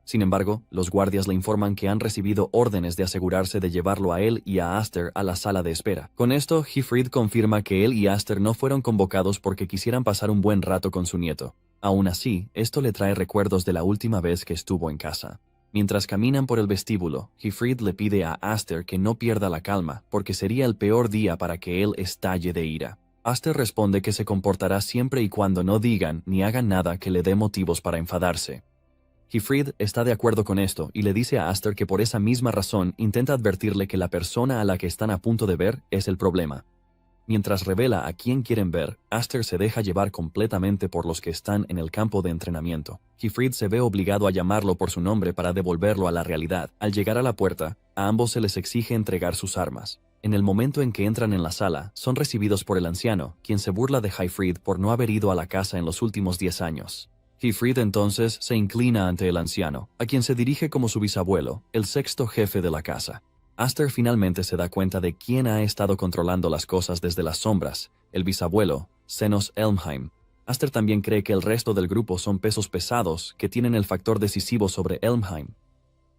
Sin embargo, los guardias le informan que han recibido órdenes de asegurarse de llevarlo a él y a Aster a la sala de espera. Con esto, Hyfried confirma que él y Aster no fueron convocados porque quisieran pasar un buen rato con su nieto. Aún así, esto le trae recuerdos de la última vez que estuvo en casa. Mientras caminan por el vestíbulo, Hyfried le pide a Aster que no pierda la calma, porque sería el peor día para que él estalle de ira. Aster responde que se comportará siempre y cuando no digan ni hagan nada que le dé motivos para enfadarse. Hyfried está de acuerdo con esto y le dice a Aster que por esa misma razón intenta advertirle que la persona a la que están a punto de ver es el problema. Mientras revela a quién quieren ver, Aster se deja llevar completamente por los que están en el campo de entrenamiento. Hyfried se ve obligado a llamarlo por su nombre para devolverlo a la realidad. Al llegar a la puerta, a ambos se les exige entregar sus armas. En el momento en que entran en la sala, son recibidos por el anciano, quien se burla de Hyfried por no haber ido a la casa en los últimos 10 años. Hyfried entonces se inclina ante el anciano, a quien se dirige como su bisabuelo, el sexto jefe de la casa. Aster finalmente se da cuenta de quién ha estado controlando las cosas desde las sombras, el bisabuelo, Zenos Elmheim. Aster también cree que el resto del grupo son pesos pesados que tienen el factor decisivo sobre Elmheim.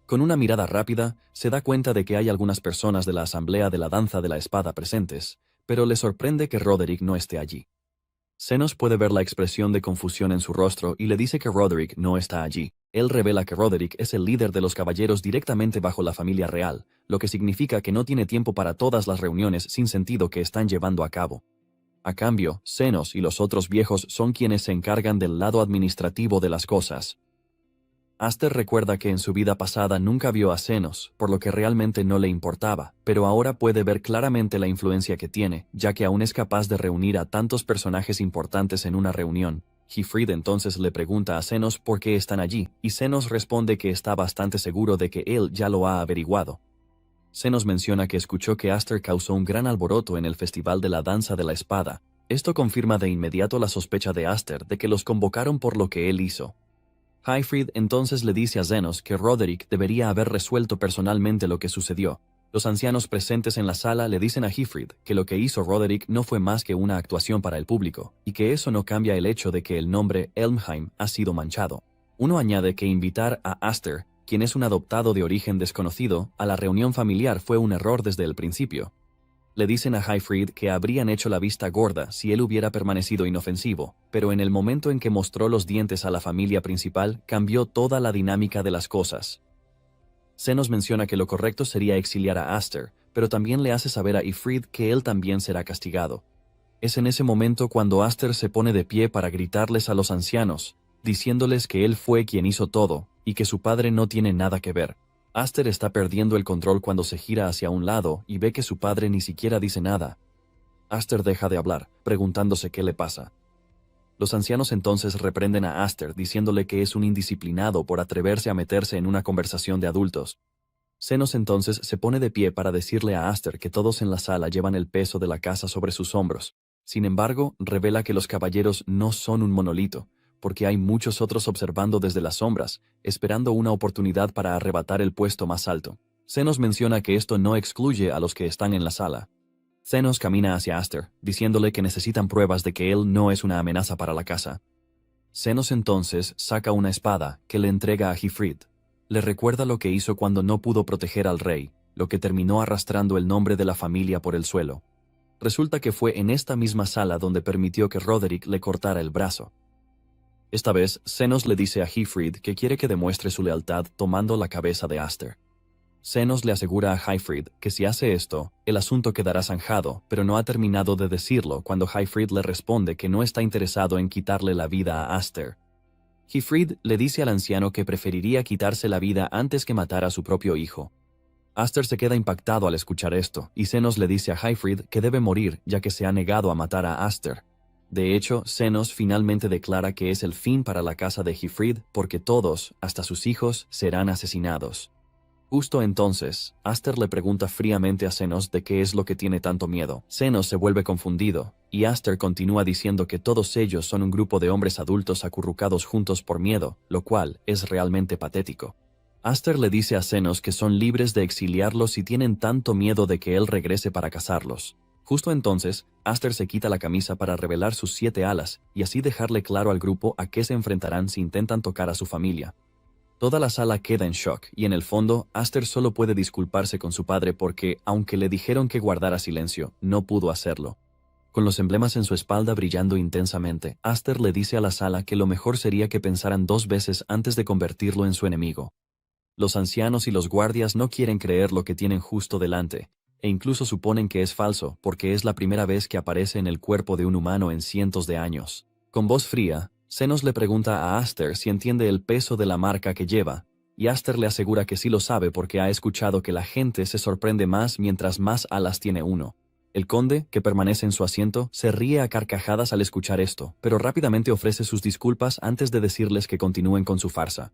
Con una mirada rápida, se da cuenta de que hay algunas personas de la asamblea de la danza de la espada presentes, pero le sorprende que Roderick no esté allí. Zenos puede ver la expresión de confusión en su rostro y le dice que Roderick no está allí. Él revela que Roderick es el líder de los caballeros directamente bajo la familia real, lo que significa que no tiene tiempo para todas las reuniones sin sentido que están llevando a cabo. A cambio, Zenos y los otros viejos son quienes se encargan del lado administrativo de las cosas. Aster recuerda que en su vida pasada nunca vio a Zenos, por lo que realmente no le importaba, pero ahora puede ver claramente la influencia que tiene, ya que aún es capaz de reunir a tantos personajes importantes en una reunión. Hyfryd entonces le pregunta a Zenos por qué están allí, y Zenos responde que está bastante seguro de que él ya lo ha averiguado. Zenos menciona que escuchó que Aster causó un gran alboroto en el Festival de la Danza de la Espada. Esto confirma de inmediato la sospecha de Aster de que los convocaron por lo que él hizo. Hyfryd entonces le dice a Zenos que Roderick debería haber resuelto personalmente lo que sucedió. Los ancianos presentes en la sala le dicen a Hyfryd que lo que hizo Roderick no fue más que una actuación para el público, y que eso no cambia el hecho de que el nombre Elmheim ha sido manchado. Uno añade que invitar a Aster, quien es un adoptado de origen desconocido, a la reunión familiar fue un error desde el principio. Le dicen a Hyfryd que habrían hecho la vista gorda si él hubiera permanecido inofensivo, pero en el momento en que mostró los dientes a la familia principal, cambió toda la dinámica de las cosas. Zenos menciona que lo correcto sería exiliar a Aster, pero también le hace saber a Hyfryd que él también será castigado. Es en ese momento cuando Aster se pone de pie para gritarles a los ancianos, diciéndoles que él fue quien hizo todo, y que su padre no tiene nada que ver. Aster está perdiendo el control cuando se gira hacia un lado y ve que su padre ni siquiera dice nada. Aster deja de hablar, preguntándose qué le pasa. Los ancianos entonces reprenden a Aster diciéndole que es un indisciplinado por atreverse a meterse en una conversación de adultos. Zenos entonces se pone de pie para decirle a Aster que todos en la sala llevan el peso de la casa sobre sus hombros. Sin embargo, revela que los caballeros no son un monolito, porque hay muchos otros observando desde las sombras, esperando una oportunidad para arrebatar el puesto más alto. Zenos menciona que esto no excluye a los que están en la sala. Zenos camina hacia Aster, diciéndole que necesitan pruebas de que él no es una amenaza para la casa. Zenos entonces saca una espada que le entrega a Hyfryd. Le recuerda lo que hizo cuando no pudo proteger al rey, lo que terminó arrastrando el nombre de la familia por el suelo. Resulta que fue en esta misma sala donde permitió que Roderick le cortara el brazo. Esta vez, Zenos le dice a Hyfryd que quiere que demuestre su lealtad tomando la cabeza de Aster. Zenos le asegura a Hyfryd que si hace esto, el asunto quedará zanjado, pero no ha terminado de decirlo cuando Hyfryd le responde que no está interesado en quitarle la vida a Aster. Hyfryd le dice al anciano que preferiría quitarse la vida antes que matar a su propio hijo. Aster se queda impactado al escuchar esto, y Zenos le dice a Hyfryd que debe morir ya que se ha negado a matar a Aster. De hecho, Zenos finalmente declara que es el fin para la casa de Hyfryd porque todos, hasta sus hijos, serán asesinados. Justo entonces, Aster le pregunta fríamente a Zenos de qué es lo que tiene tanto miedo. Zenos se vuelve confundido, y Aster continúa diciendo que todos ellos son un grupo de hombres adultos acurrucados juntos por miedo, lo cual es realmente patético. Aster le dice a Zenos que son libres de exiliarlos si tienen tanto miedo de que él regrese para cazarlos. Justo entonces, Aster se quita la camisa para revelar sus 7 alas y así dejarle claro al grupo a qué se enfrentarán si intentan tocar a su familia. Toda la sala queda en shock y en el fondo, Aster solo puede disculparse con su padre porque, aunque le dijeron que guardara silencio, no pudo hacerlo. Con los emblemas en su espalda brillando intensamente, Aster le dice a la sala que lo mejor sería que pensaran 2 veces antes de convertirlo en su enemigo. Los ancianos y los guardias no quieren creer lo que tienen justo delante, e incluso suponen que es falso porque es la primera vez que aparece en el cuerpo de un humano en cientos de años. Con voz fría, Zenos le pregunta a Aster si entiende el peso de la marca que lleva, y Aster le asegura que sí lo sabe porque ha escuchado que la gente se sorprende más mientras más alas tiene uno. El conde, que permanece en su asiento, se ríe a carcajadas al escuchar esto, pero rápidamente ofrece sus disculpas antes de decirles que continúen con su farsa.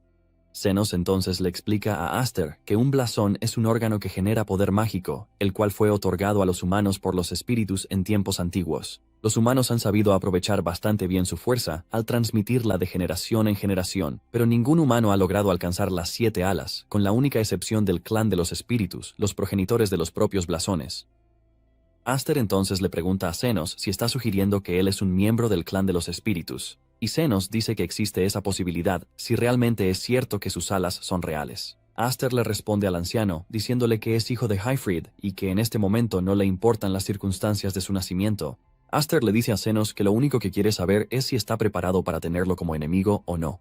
Zenos entonces le explica a Aster que un blasón es un órgano que genera poder mágico, el cual fue otorgado a los humanos por los espíritus en tiempos antiguos. Los humanos han sabido aprovechar bastante bien su fuerza al transmitirla de generación en generación, pero ningún humano ha logrado alcanzar las 7 alas, con la única excepción del clan de los espíritus, los progenitores de los propios blasones. Aster entonces le pregunta a Zenos si está sugiriendo que él es un miembro del clan de los espíritus, y Zenos dice que existe esa posibilidad si realmente es cierto que sus alas son reales. Aster le responde al anciano, diciéndole que es hijo de Hyfryd y que en este momento no le importan las circunstancias de su nacimiento. Aster le dice a Zenos que lo único que quiere saber es si está preparado para tenerlo como enemigo o no.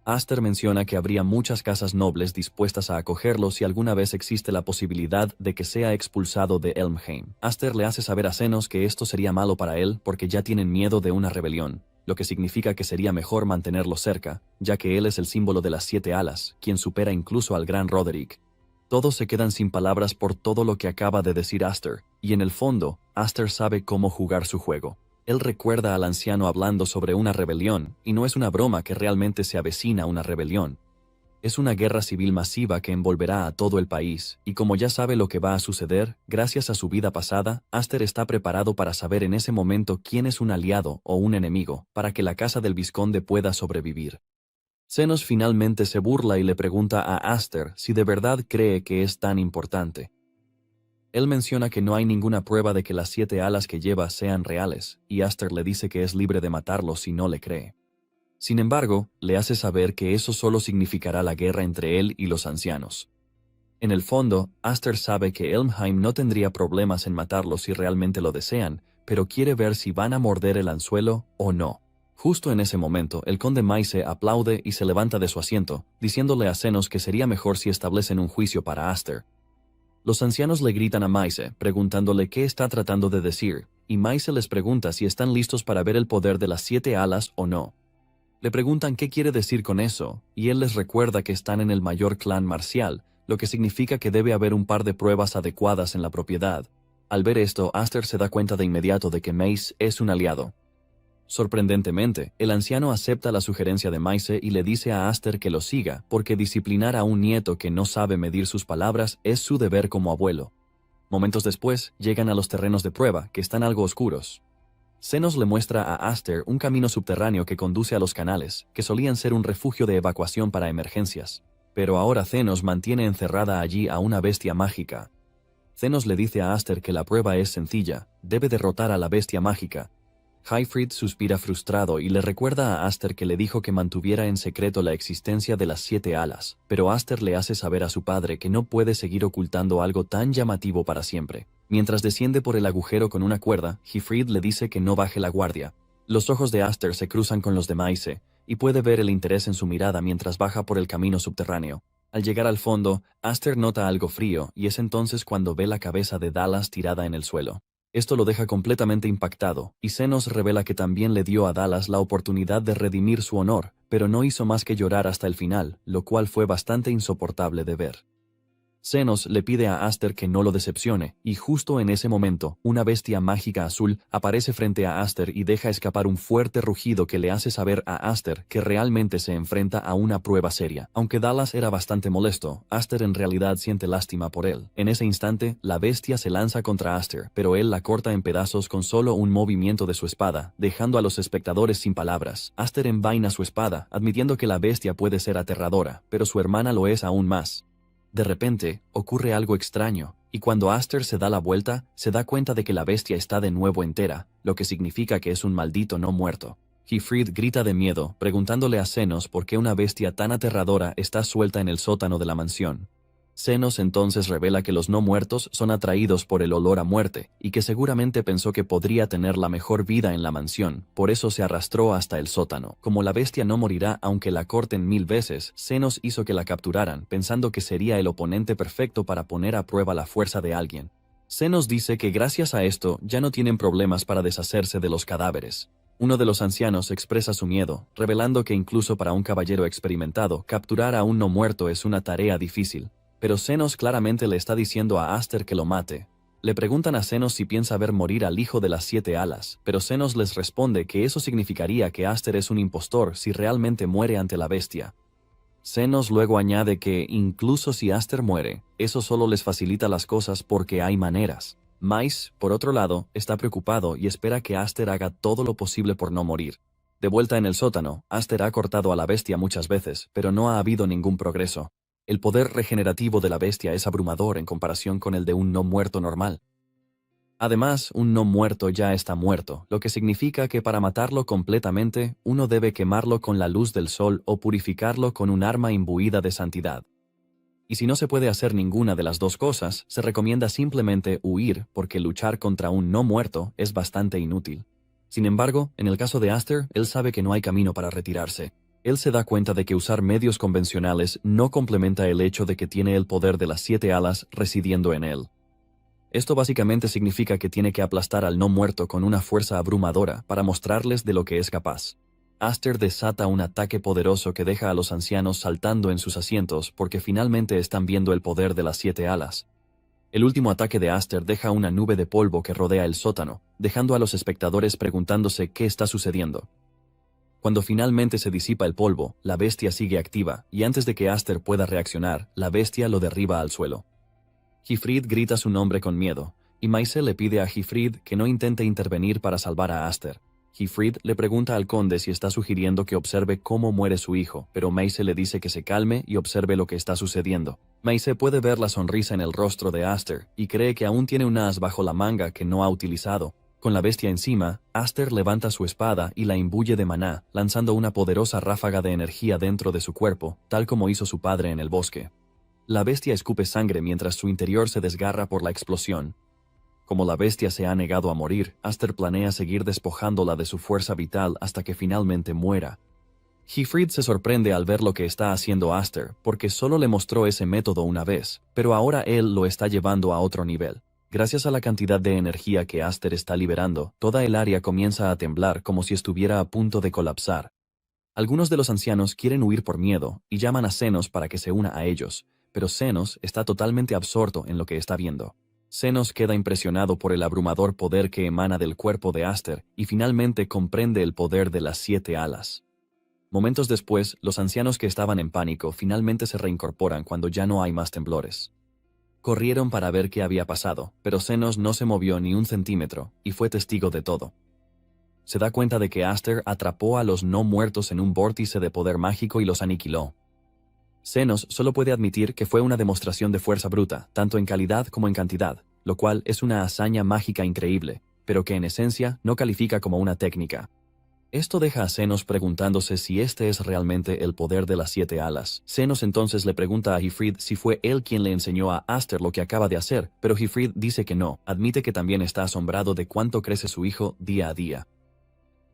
Aster menciona que habría muchas casas nobles dispuestas a acogerlo si alguna vez existe la posibilidad de que sea expulsado de Elmheim. Aster le hace saber a Zenos que esto sería malo para él porque ya tienen miedo de una rebelión, lo que significa que sería mejor mantenerlo cerca, ya que él es el símbolo de las 7 alas, quien supera incluso al gran Roderick. Todos se quedan sin palabras por todo lo que acaba de decir Aster, y en el fondo, Aster sabe cómo jugar su juego. Él recuerda al anciano hablando sobre una rebelión, y no es una broma que realmente se avecina una rebelión. Es una guerra civil masiva que envolverá a todo el país, y como ya sabe lo que va a suceder, gracias a su vida pasada, Aster está preparado para saber en ese momento quién es un aliado o un enemigo, para que la casa del vizconde pueda sobrevivir. Zenos finalmente se burla y le pregunta a Aster si de verdad cree que es tan importante. Él menciona que no hay ninguna prueba de que las 7 alas que lleva sean reales, y Aster le dice que es libre de matarlo si no le cree. Sin embargo, le hace saber que eso solo significará la guerra entre él y los ancianos. En el fondo, Aster sabe que Elmheim no tendría problemas en matarlo si realmente lo desean, pero quiere ver si van a morder el anzuelo o no. Justo en ese momento, el conde Maise aplaude y se levanta de su asiento, diciéndole a Zenos que sería mejor si establecen un juicio para Aster. Los ancianos le gritan a Maise, preguntándole qué está tratando de decir, y Maise les pregunta si están listos para ver el poder de las 7 alas o no. Le preguntan qué quiere decir con eso, y él les recuerda que están en el mayor clan marcial, lo que significa que debe haber un par de pruebas adecuadas en la propiedad. Al ver esto, Aster se da cuenta de inmediato de que Mace es un aliado. Sorprendentemente, el anciano acepta la sugerencia de Maise y le dice a Aster que lo siga, porque disciplinar a un nieto que no sabe medir sus palabras es su deber como abuelo. Momentos después, llegan a los terrenos de prueba, que están algo oscuros. Zenos le muestra a Aster un camino subterráneo que conduce a los canales, que solían ser un refugio de evacuación para emergencias. Pero ahora Zenos mantiene encerrada allí a una bestia mágica. Zenos le dice a Aster que la prueba es sencilla, debe derrotar a la bestia mágica. Hyfryd suspira frustrado y le recuerda a Aster que le dijo que mantuviera en secreto la existencia de las 7 alas, pero Aster le hace saber a su padre que no puede seguir ocultando algo tan llamativo para siempre. Mientras desciende por el agujero con una cuerda, Hyfryd le dice que no baje la guardia. Los ojos de Aster se cruzan con los de Maise, y puede ver el interés en su mirada mientras baja por el camino subterráneo. Al llegar al fondo, Aster nota algo frío, y es entonces cuando ve la cabeza de Dallas tirada en el suelo. Esto lo deja completamente impactado, y Zenos revela que también le dio a Dallas la oportunidad de redimir su honor, pero no hizo más que llorar hasta el final, lo cual fue bastante insoportable de ver. Zenos le pide a Aster que no lo decepcione, y justo en ese momento, una bestia mágica azul aparece frente a Aster y deja escapar un fuerte rugido que le hace saber a Aster que realmente se enfrenta a una prueba seria. Aunque Dallas era bastante molesto, Aster en realidad siente lástima por él. En ese instante, la bestia se lanza contra Aster, pero él la corta en pedazos con solo un movimiento de su espada, dejando a los espectadores sin palabras. Aster envaina su espada, admitiendo que la bestia puede ser aterradora, pero su hermana lo es aún más. De repente, ocurre algo extraño, y cuando Aster se da la vuelta, se da cuenta de que la bestia está de nuevo entera, lo que significa que es un maldito no muerto. Hyfryd grita de miedo, preguntándole a Zenos por qué una bestia tan aterradora está suelta en el sótano de la mansión. Zenos entonces revela que los no muertos son atraídos por el olor a muerte, y que seguramente pensó que podría tener la mejor vida en la mansión, por eso se arrastró hasta el sótano. Como la bestia no morirá aunque la corten 1000 veces, Zenos hizo que la capturaran, pensando que sería el oponente perfecto para poner a prueba la fuerza de alguien. Zenos dice que gracias a esto ya no tienen problemas para deshacerse de los cadáveres. Uno de los ancianos expresa su miedo, revelando que incluso para un caballero experimentado, capturar a un no muerto es una tarea difícil. Pero Zenos claramente le está diciendo a Aster que lo mate. Le preguntan a Zenos si piensa ver morir al hijo de las 7 alas, pero Zenos les responde que eso significaría que Aster es un impostor si realmente muere ante la bestia. Zenos luego añade que, incluso si Aster muere, eso solo les facilita las cosas porque hay maneras. Mace, por otro lado, está preocupado y espera que Aster haga todo lo posible por no morir. De vuelta en el sótano, Aster ha cortado a la bestia muchas veces, pero no ha habido ningún progreso. El poder regenerativo de la bestia es abrumador en comparación con el de un no muerto normal. Además, un no muerto ya está muerto, lo que significa que para matarlo completamente, uno debe quemarlo con la luz del sol o purificarlo con un arma imbuida de santidad. Y si no se puede hacer ninguna de las dos cosas, se recomienda simplemente huir porque luchar contra un no muerto es bastante inútil. Sin embargo, en el caso de Aster, él sabe que no hay camino para retirarse. Él se da cuenta de que usar medios convencionales no complementa el hecho de que tiene el poder de las 7 alas residiendo en él. Esto básicamente significa que tiene que aplastar al no muerto con una fuerza abrumadora para mostrarles de lo que es capaz. Aster desata un ataque poderoso que deja a los ancianos saltando en sus asientos porque finalmente están viendo el poder de las 7 alas. El último ataque de Aster deja una nube de polvo que rodea el sótano, dejando a los espectadores preguntándose qué está sucediendo. Cuando finalmente se disipa el polvo, la bestia sigue activa, y antes de que Aster pueda reaccionar, la bestia lo derriba al suelo. Hifrid grita su nombre con miedo, y Maise le pide a Hifrid que no intente intervenir para salvar a Aster. Hifrid le pregunta al conde si está sugiriendo que observe cómo muere su hijo, pero Maise le dice que se calme y observe lo que está sucediendo. Maise puede ver la sonrisa en el rostro de Aster, y cree que aún tiene un as bajo la manga que no ha utilizado. Con la bestia encima, Aster levanta su espada y la imbuye de maná, lanzando una poderosa ráfaga de energía dentro de su cuerpo, tal como hizo su padre en el bosque. La bestia escupe sangre mientras su interior se desgarra por la explosión. Como la bestia se ha negado a morir, Aster planea seguir despojándola de su fuerza vital hasta que finalmente muera. Hifrid se sorprende al ver lo que está haciendo Aster, porque solo le mostró ese método una vez, pero ahora él lo está llevando a otro nivel. Gracias a la cantidad de energía que Aster está liberando, toda el área comienza a temblar como si estuviera a punto de colapsar. Algunos de los ancianos quieren huir por miedo y llaman a Zenos para que se una a ellos, pero Zenos está totalmente absorto en lo que está viendo. Zenos queda impresionado por el abrumador poder que emana del cuerpo de Aster y finalmente comprende el poder de las 7 alas. Momentos después, los ancianos que estaban en pánico finalmente se reincorporan cuando ya no hay más temblores. Corrieron para ver qué había pasado, pero Zenos no se movió ni un centímetro, y fue testigo de todo. Se da cuenta de que Aster atrapó a los no muertos en un vórtice de poder mágico y los aniquiló. Zenos solo puede admitir que fue una demostración de fuerza bruta, tanto en calidad como en cantidad, lo cual es una hazaña mágica increíble, pero que en esencia no califica como una técnica. Esto deja a Zenos preguntándose si este es realmente el poder de las 7 alas. Zenos entonces le pregunta a Hifrid si fue él quien le enseñó a Aster lo que acaba de hacer, pero Hifrid dice que no, admite que también está asombrado de cuánto crece su hijo día a día.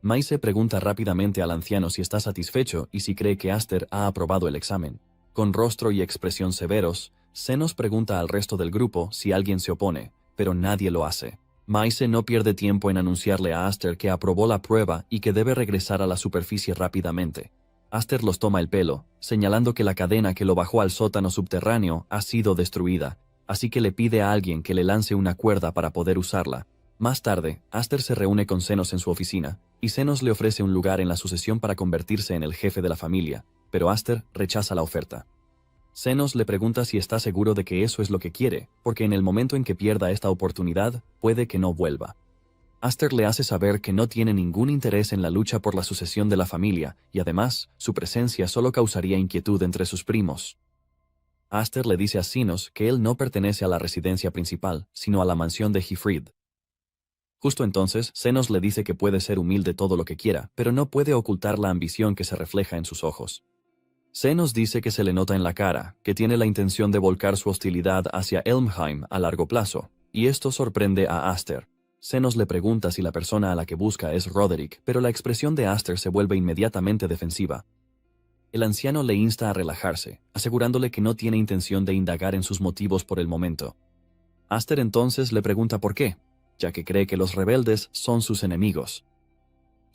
Maise pregunta rápidamente al anciano si está satisfecho y si cree que Aster ha aprobado el examen. Con rostro y expresión severos, Zenos pregunta al resto del grupo si alguien se opone, pero nadie lo hace. Maise no pierde tiempo en anunciarle a Aster que aprobó la prueba y que debe regresar a la superficie rápidamente. Aster los toma el pelo, señalando que la cadena que lo bajó al sótano subterráneo ha sido destruida, así que le pide a alguien que le lance una cuerda para poder usarla. Más tarde, Aster se reúne con Zenos en su oficina, y Zenos le ofrece un lugar en la sucesión para convertirse en el jefe de la familia, pero Aster rechaza la oferta. Zenos le pregunta si está seguro de que eso es lo que quiere, porque en el momento en que pierda esta oportunidad, puede que no vuelva. Aster le hace saber que no tiene ningún interés en la lucha por la sucesión de la familia, y además, su presencia solo causaría inquietud entre sus primos. Aster le dice a Zenos que él no pertenece a la residencia principal, sino a la mansión de Hifrid. Justo entonces, Zenos le dice que puede ser humilde todo lo que quiera, pero no puede ocultar la ambición que se refleja en sus ojos. Zenos dice que se le nota en la cara, que tiene la intención de volcar su hostilidad hacia Elmheim a largo plazo, y esto sorprende a Aster. Zenos le pregunta si la persona a la que busca es Roderick, pero la expresión de Aster se vuelve inmediatamente defensiva. El anciano le insta a relajarse, asegurándole que no tiene intención de indagar en sus motivos por el momento. Aster entonces le pregunta por qué, ya que cree que los rebeldes son sus enemigos.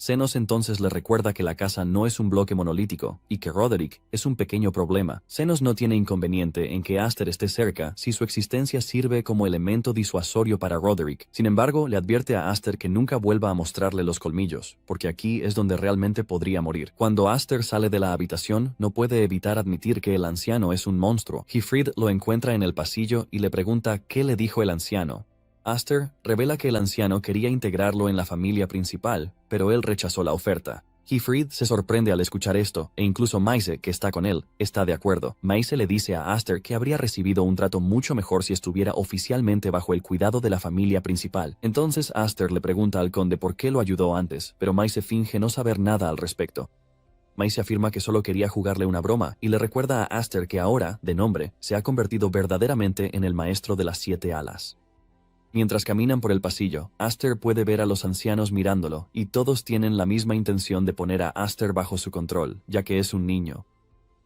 Zenos entonces le recuerda que la casa no es un bloque monolítico y que Roderick es un pequeño problema. Zenos no tiene inconveniente en que Aster esté cerca si su existencia sirve como elemento disuasorio para Roderick. Sin embargo, le advierte a Aster que nunca vuelva a mostrarle los colmillos, porque aquí es donde realmente podría morir. Cuando Aster sale de la habitación, no puede evitar admitir que el anciano es un monstruo. Hifrid lo encuentra en el pasillo y le pregunta qué le dijo el anciano. Aster revela que el anciano quería integrarlo en la familia principal, pero él rechazó la oferta. Hifrid se sorprende al escuchar esto, e incluso Maise, que está con él, está de acuerdo. Maise le dice a Aster que habría recibido un trato mucho mejor si estuviera oficialmente bajo el cuidado de la familia principal. Entonces Aster le pregunta al conde por qué lo ayudó antes, pero Maise finge no saber nada al respecto. Maise afirma que solo quería jugarle una broma, y le recuerda a Aster que ahora, de nombre, se ha convertido verdaderamente en el maestro de las 7 alas. Mientras caminan por el pasillo, Aster puede ver a los ancianos mirándolo, y todos tienen la misma intención de poner a Aster bajo su control, ya que es un niño.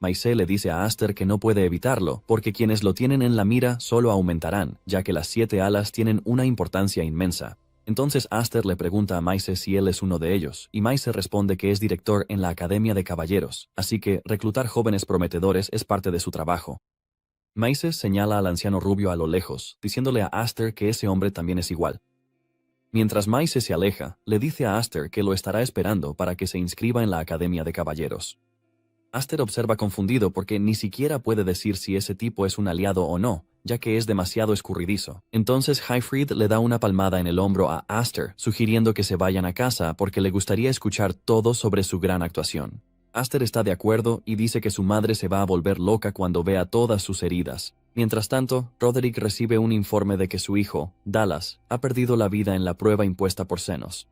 Maisel le dice a Aster que no puede evitarlo, porque quienes lo tienen en la mira solo aumentarán, ya que las 7 alas tienen una importancia inmensa. Entonces Aster le pregunta a Maise si él es uno de ellos, y Maise responde que es director en la Academia de Caballeros, así que reclutar jóvenes prometedores es parte de su trabajo. Maise señala al anciano rubio a lo lejos, diciéndole a Aster que ese hombre también es igual. Mientras Maise se aleja, le dice a Aster que lo estará esperando para que se inscriba en la Academia de Caballeros. Aster observa confundido porque ni siquiera puede decir si ese tipo es un aliado o no, ya que es demasiado escurridizo. Entonces Highfried le da una palmada en el hombro a Aster, sugiriendo que se vayan a casa porque le gustaría escuchar todo sobre su gran actuación. Aster está de acuerdo y dice que su madre se va a volver loca cuando vea todas sus heridas. Mientras tanto, Roderick recibe un informe de que su hijo, Dallas, ha perdido la vida en la prueba impuesta por Senos.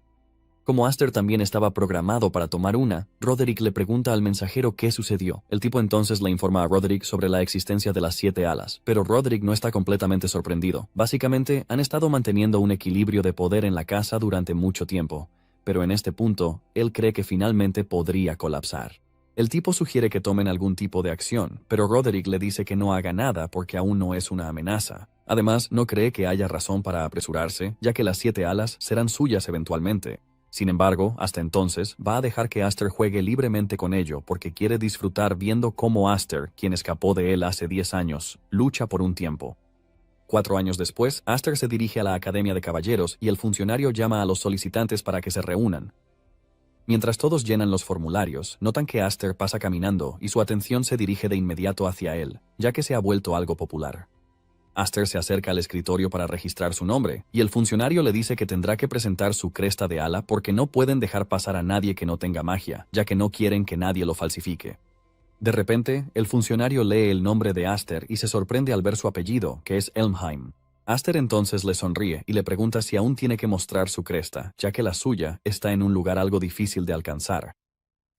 Como Aster también estaba programado para tomar una, Roderick le pregunta al mensajero qué sucedió. El tipo entonces le informa a Roderick sobre la existencia de las 7 alas, pero Roderick no está completamente sorprendido. Básicamente, han estado manteniendo un equilibrio de poder en la casa durante mucho tiempo, pero en este punto, él cree que finalmente podría colapsar. El tipo sugiere que tomen algún tipo de acción, pero Roderick le dice que no haga nada porque aún no es una amenaza. Además, no cree que haya razón para apresurarse, ya que las 7 alas serán suyas eventualmente. Sin embargo, hasta entonces, va a dejar que Aster juegue libremente con ello porque quiere disfrutar viendo cómo Aster, quien escapó de él hace 10 años, lucha por un tiempo. 4 años después, Aster se dirige a la Academia de Caballeros y el funcionario llama a los solicitantes para que se reúnan. Mientras todos llenan los formularios, notan que Aster pasa caminando y su atención se dirige de inmediato hacia él, ya que se ha vuelto algo popular. Aster se acerca al escritorio para registrar su nombre, y el funcionario le dice que tendrá que presentar su cresta de ala porque no pueden dejar pasar a nadie que no tenga magia, ya que no quieren que nadie lo falsifique. De repente, el funcionario lee el nombre de Aster y se sorprende al ver su apellido, que es Elmheim. Aster entonces le sonríe y le pregunta si aún tiene que mostrar su cresta, ya que la suya está en un lugar algo difícil de alcanzar.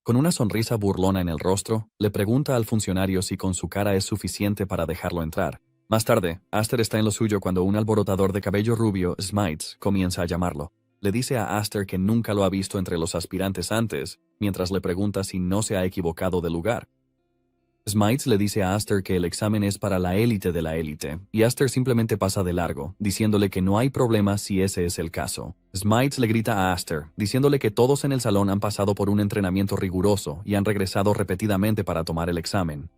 Con una sonrisa burlona en el rostro, le pregunta al funcionario si con su cara es suficiente para dejarlo entrar. Más tarde, Aster está en lo suyo cuando un alborotador de cabello rubio, Smites, comienza a llamarlo. Le dice a Aster que nunca lo ha visto entre los aspirantes antes, mientras le pregunta si no se ha equivocado de lugar. Smites le dice a Aster que el examen es para la élite de la élite, y Aster simplemente pasa de largo, diciéndole que no hay problema si ese es el caso. Smites le grita a Aster, diciéndole que todos en el salón han pasado por un entrenamiento riguroso y han regresado repetidamente para tomar el examen.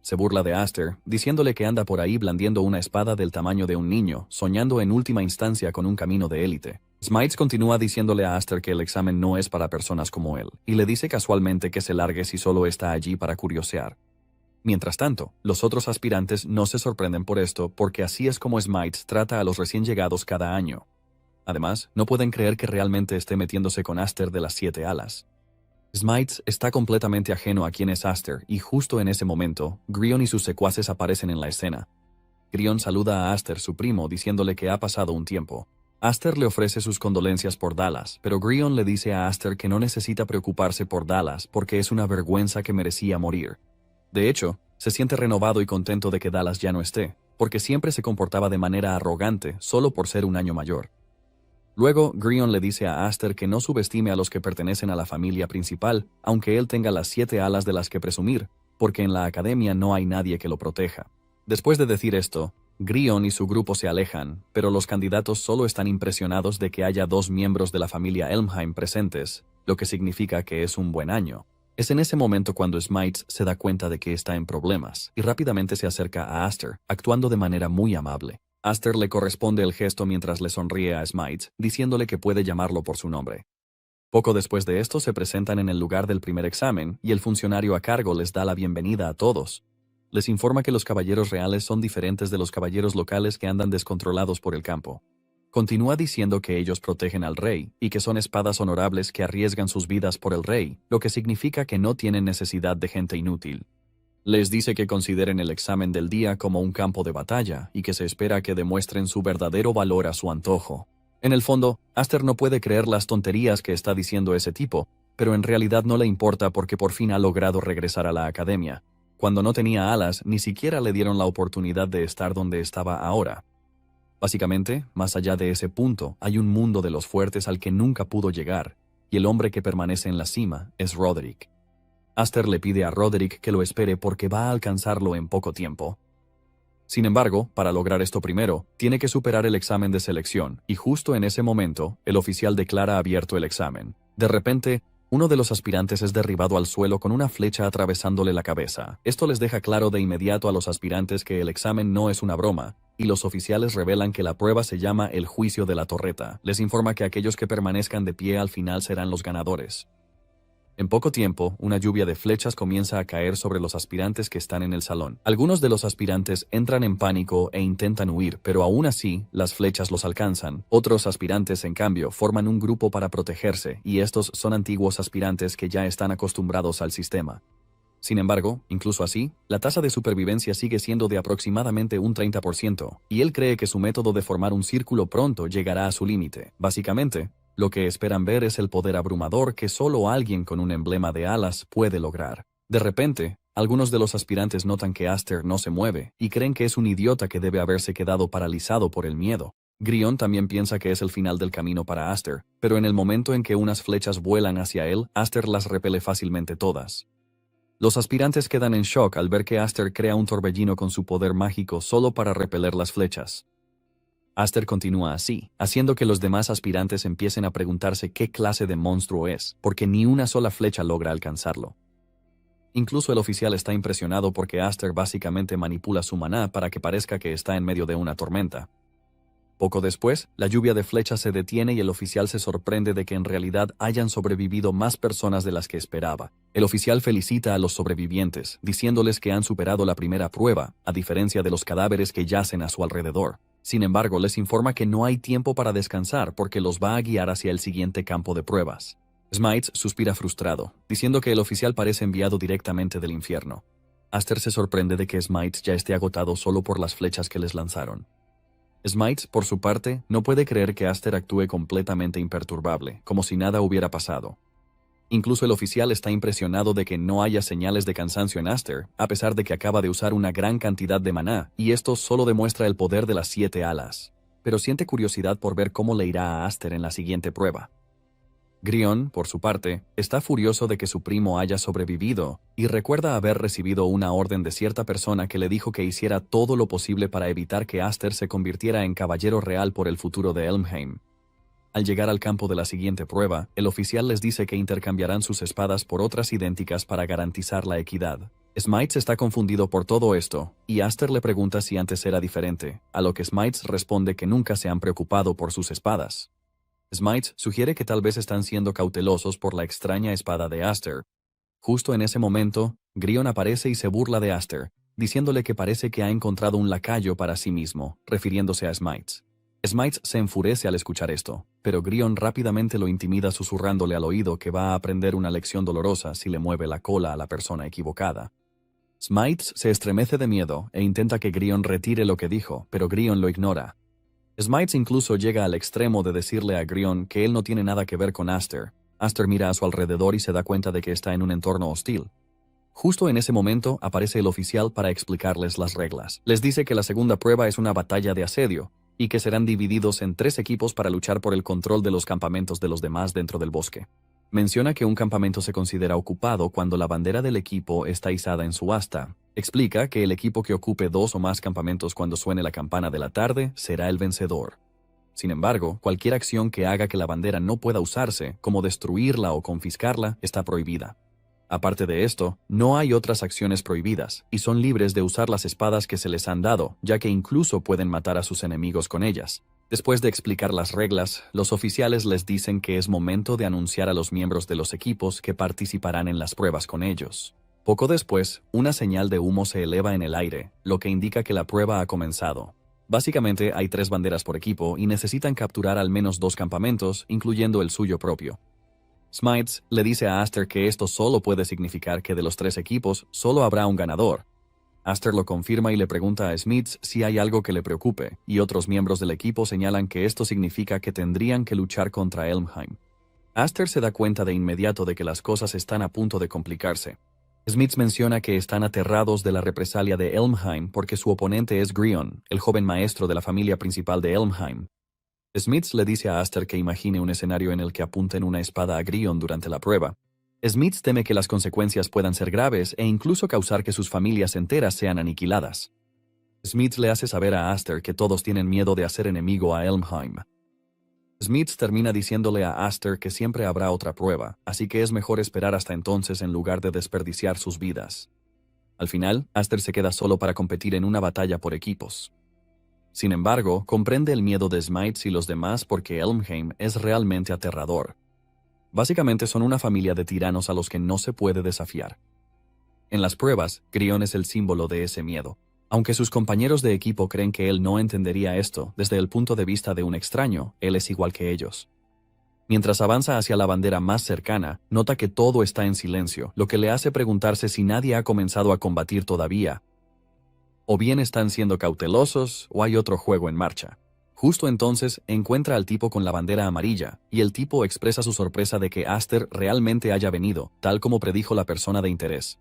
Se burla de Aster, diciéndole que anda por ahí blandiendo una espada del tamaño de un niño, soñando en última instancia con un camino de élite. Smites continúa diciéndole a Aster que el examen no es para personas como él, y le dice casualmente que se largue si solo está allí para curiosear. Mientras tanto, los otros aspirantes no se sorprenden por esto porque así es como Smites trata a los recién llegados cada año. Además, no pueden creer que realmente esté metiéndose con Aster de las 7 alas. Smites está completamente ajeno a quién es Aster y justo en ese momento, Grion y sus secuaces aparecen en la escena. Grion saluda a Aster, su primo, diciéndole que ha pasado un tiempo. Aster le ofrece sus condolencias por Dallas, pero Grion le dice a Aster que no necesita preocuparse por Dallas porque es una vergüenza que merecía morir. De hecho, se siente renovado y contento de que Dallas ya no esté, porque siempre se comportaba de manera arrogante solo por ser un año mayor. Luego, Grion le dice a Aster que no subestime a los que pertenecen a la familia principal, aunque él tenga las 7 alas de las que presumir, porque en la academia no hay nadie que lo proteja. Después de decir esto, Grion y su grupo se alejan, pero los candidatos solo están impresionados de que haya 2 miembros de la familia Elmheim presentes, lo que significa que es un buen año. Es en ese momento cuando Smites se da cuenta de que está en problemas, y rápidamente se acerca a Aster, actuando de manera muy amable. Aster le corresponde el gesto mientras le sonríe a Smites, diciéndole que puede llamarlo por su nombre. Poco después de esto se presentan en el lugar del primer examen, y el funcionario a cargo les da la bienvenida a todos. Les informa que los caballeros reales son diferentes de los caballeros locales que andan descontrolados por el campo. Continúa diciendo que ellos protegen al rey, y que son espadas honorables que arriesgan sus vidas por el rey, lo que significa que no tienen necesidad de gente inútil. Les dice que consideren el examen del día como un campo de batalla, y que se espera que demuestren su verdadero valor a su antojo. En el fondo, Aster no puede creer las tonterías que está diciendo ese tipo, pero en realidad no le importa porque por fin ha logrado regresar a la academia. Cuando no tenía alas, ni siquiera le dieron la oportunidad de estar donde estaba ahora. Básicamente, más allá de ese punto, hay un mundo de los fuertes al que nunca pudo llegar, y el hombre que permanece en la cima es Roderick. Aster le pide a Roderick que lo espere porque va a alcanzarlo en poco tiempo. Sin embargo, para lograr esto primero, tiene que superar el examen de selección, y justo en ese momento, el oficial declara abierto el examen. De repente, uno de los aspirantes es derribado al suelo con una flecha atravesándole la cabeza. Esto les deja claro de inmediato a los aspirantes que el examen no es una broma, y los oficiales revelan que la prueba se llama el juicio de la torreta. Les informa que aquellos que permanezcan de pie al final serán los ganadores. En poco tiempo, una lluvia de flechas comienza a caer sobre los aspirantes que están en el salón. Algunos de los aspirantes entran en pánico e intentan huir, pero aún así, las flechas los alcanzan. Otros aspirantes, en cambio, forman un grupo para protegerse, y estos son antiguos aspirantes que ya están acostumbrados al sistema. Sin embargo, incluso así, la tasa de supervivencia sigue siendo de aproximadamente un 30%, y él cree que su método de formar un círculo pronto llegará a su límite. Básicamente, lo que esperan ver es el poder abrumador que solo alguien con un emblema de alas puede lograr. De repente, algunos de los aspirantes notan que Aster no se mueve, y creen que es un idiota que debe haberse quedado paralizado por el miedo. Grion también piensa que es el final del camino para Aster, pero en el momento en que unas flechas vuelan hacia él, Aster las repele fácilmente todas. Los aspirantes quedan en shock al ver que Aster crea un torbellino con su poder mágico solo para repeler las flechas. Aster continúa así, haciendo que los demás aspirantes empiecen a preguntarse qué clase de monstruo es, porque ni una sola flecha logra alcanzarlo. Incluso el oficial está impresionado porque Aster básicamente manipula su maná para que parezca que está en medio de una tormenta. Poco después, la lluvia de flechas se detiene y el oficial se sorprende de que en realidad hayan sobrevivido más personas de las que esperaba. El oficial felicita a los sobrevivientes, diciéndoles que han superado la primera prueba, a diferencia de los cadáveres que yacen a su alrededor. Sin embargo, les informa que no hay tiempo para descansar porque los va a guiar hacia el siguiente campo de pruebas. Smites suspira frustrado, diciendo que el oficial parece enviado directamente del infierno. Aster se sorprende de que Smites ya esté agotado solo por las flechas que les lanzaron. Smites, por su parte, no puede creer que Aster actúe completamente imperturbable, como si nada hubiera pasado. Incluso el oficial está impresionado de que no haya señales de cansancio en Aster, a pesar de que acaba de usar una gran cantidad de maná, y esto solo demuestra el poder de las 7 alas. Pero siente curiosidad por ver cómo le irá a Aster en la siguiente prueba. Grion, por su parte, está furioso de que su primo haya sobrevivido, y recuerda haber recibido una orden de cierta persona que le dijo que hiciera todo lo posible para evitar que Aster se convirtiera en caballero real por el futuro de Elmheim. Al llegar al campo de la siguiente prueba, el oficial les dice que intercambiarán sus espadas por otras idénticas para garantizar la equidad. Smites está confundido por todo esto, y Aster le pregunta si antes era diferente, a lo que Smites responde que nunca se han preocupado por sus espadas. Smites sugiere que tal vez están siendo cautelosos por la extraña espada de Aster. Justo en ese momento, Grion aparece y se burla de Aster, diciéndole que parece que ha encontrado un lacayo para sí mismo, refiriéndose a Smites. Smites se enfurece al escuchar esto, pero Grion rápidamente lo intimida susurrándole al oído que va a aprender una lección dolorosa si le mueve la cola a la persona equivocada. Smites se estremece de miedo e intenta que Grion retire lo que dijo, pero Grion lo ignora. Smites incluso llega al extremo de decirle a Grion que él no tiene nada que ver con Aster. Aster mira a su alrededor y se da cuenta de que está en un entorno hostil. Justo en ese momento aparece el oficial para explicarles las reglas. Les dice que la segunda prueba es una batalla de asedio, y que serán divididos en 3 equipos para luchar por el control de los campamentos de los demás dentro del bosque. Menciona que un campamento se considera ocupado cuando la bandera del equipo está izada en su asta. Explica que el equipo que ocupe 2 o más campamentos cuando suene la campana de la tarde será el vencedor. Sin embargo, cualquier acción que haga que la bandera no pueda usarse, como destruirla o confiscarla, está prohibida. Aparte de esto, no hay otras acciones prohibidas, y son libres de usar las espadas que se les han dado, ya que incluso pueden matar a sus enemigos con ellas. Después de explicar las reglas, los oficiales les dicen que es momento de anunciar a los miembros de los equipos que participarán en las pruebas con ellos. Poco después, una señal de humo se eleva en el aire, lo que indica que la prueba ha comenzado. Básicamente hay 3 banderas por equipo y necesitan capturar al menos 2 campamentos, incluyendo el suyo propio. Smites le dice a Aster que esto solo puede significar que de los 3 equipos solo habrá un ganador. Aster lo confirma y le pregunta a Smites si hay algo que le preocupe, y otros miembros del equipo señalan que esto significa que tendrían que luchar contra Elmheim. Aster se da cuenta de inmediato de que las cosas están a punto de complicarse. Smith menciona que están aterrados de la represalia de Elmheim porque su oponente es Grion, el joven maestro de la familia principal de Elmheim. Smith le dice a Aster que imagine un escenario en el que apunten una espada a Grion durante la prueba. Smith teme que las consecuencias puedan ser graves e incluso causar que sus familias enteras sean aniquiladas. Smith le hace saber a Aster que todos tienen miedo de hacer enemigo a Elmheim. Smith termina diciéndole a Aster que siempre habrá otra prueba, así que es mejor esperar hasta entonces en lugar de desperdiciar sus vidas. Al final, Aster se queda solo para competir en una batalla por equipos. Sin embargo, comprende el miedo de Smith y los demás porque Elmheim es realmente aterrador. Básicamente son una familia de tiranos a los que no se puede desafiar. En las pruebas, Grion es el símbolo de ese miedo. Aunque sus compañeros de equipo creen que él no entendería esto, desde el punto de vista de un extraño, él es igual que ellos. Mientras avanza hacia la bandera más cercana, nota que todo está en silencio, lo que le hace preguntarse si nadie ha comenzado a combatir todavía. O bien están siendo cautelosos, o hay otro juego en marcha. Justo entonces, encuentra al tipo con la bandera amarilla, y el tipo expresa su sorpresa de que Aster realmente haya venido, tal como predijo la persona de interés.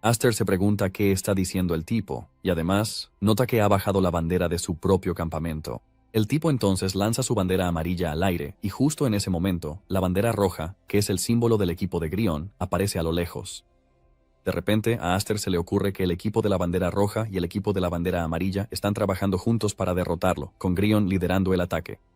Aster se pregunta qué está diciendo el tipo, y además, nota que ha bajado la bandera de su propio campamento. El tipo entonces lanza su bandera amarilla al aire, y justo en ese momento, la bandera roja, que es el símbolo del equipo de Grion, aparece a lo lejos. De repente, a Aster se le ocurre que el equipo de la bandera roja y el equipo de la bandera amarilla están trabajando juntos para derrotarlo, con Grion liderando el ataque.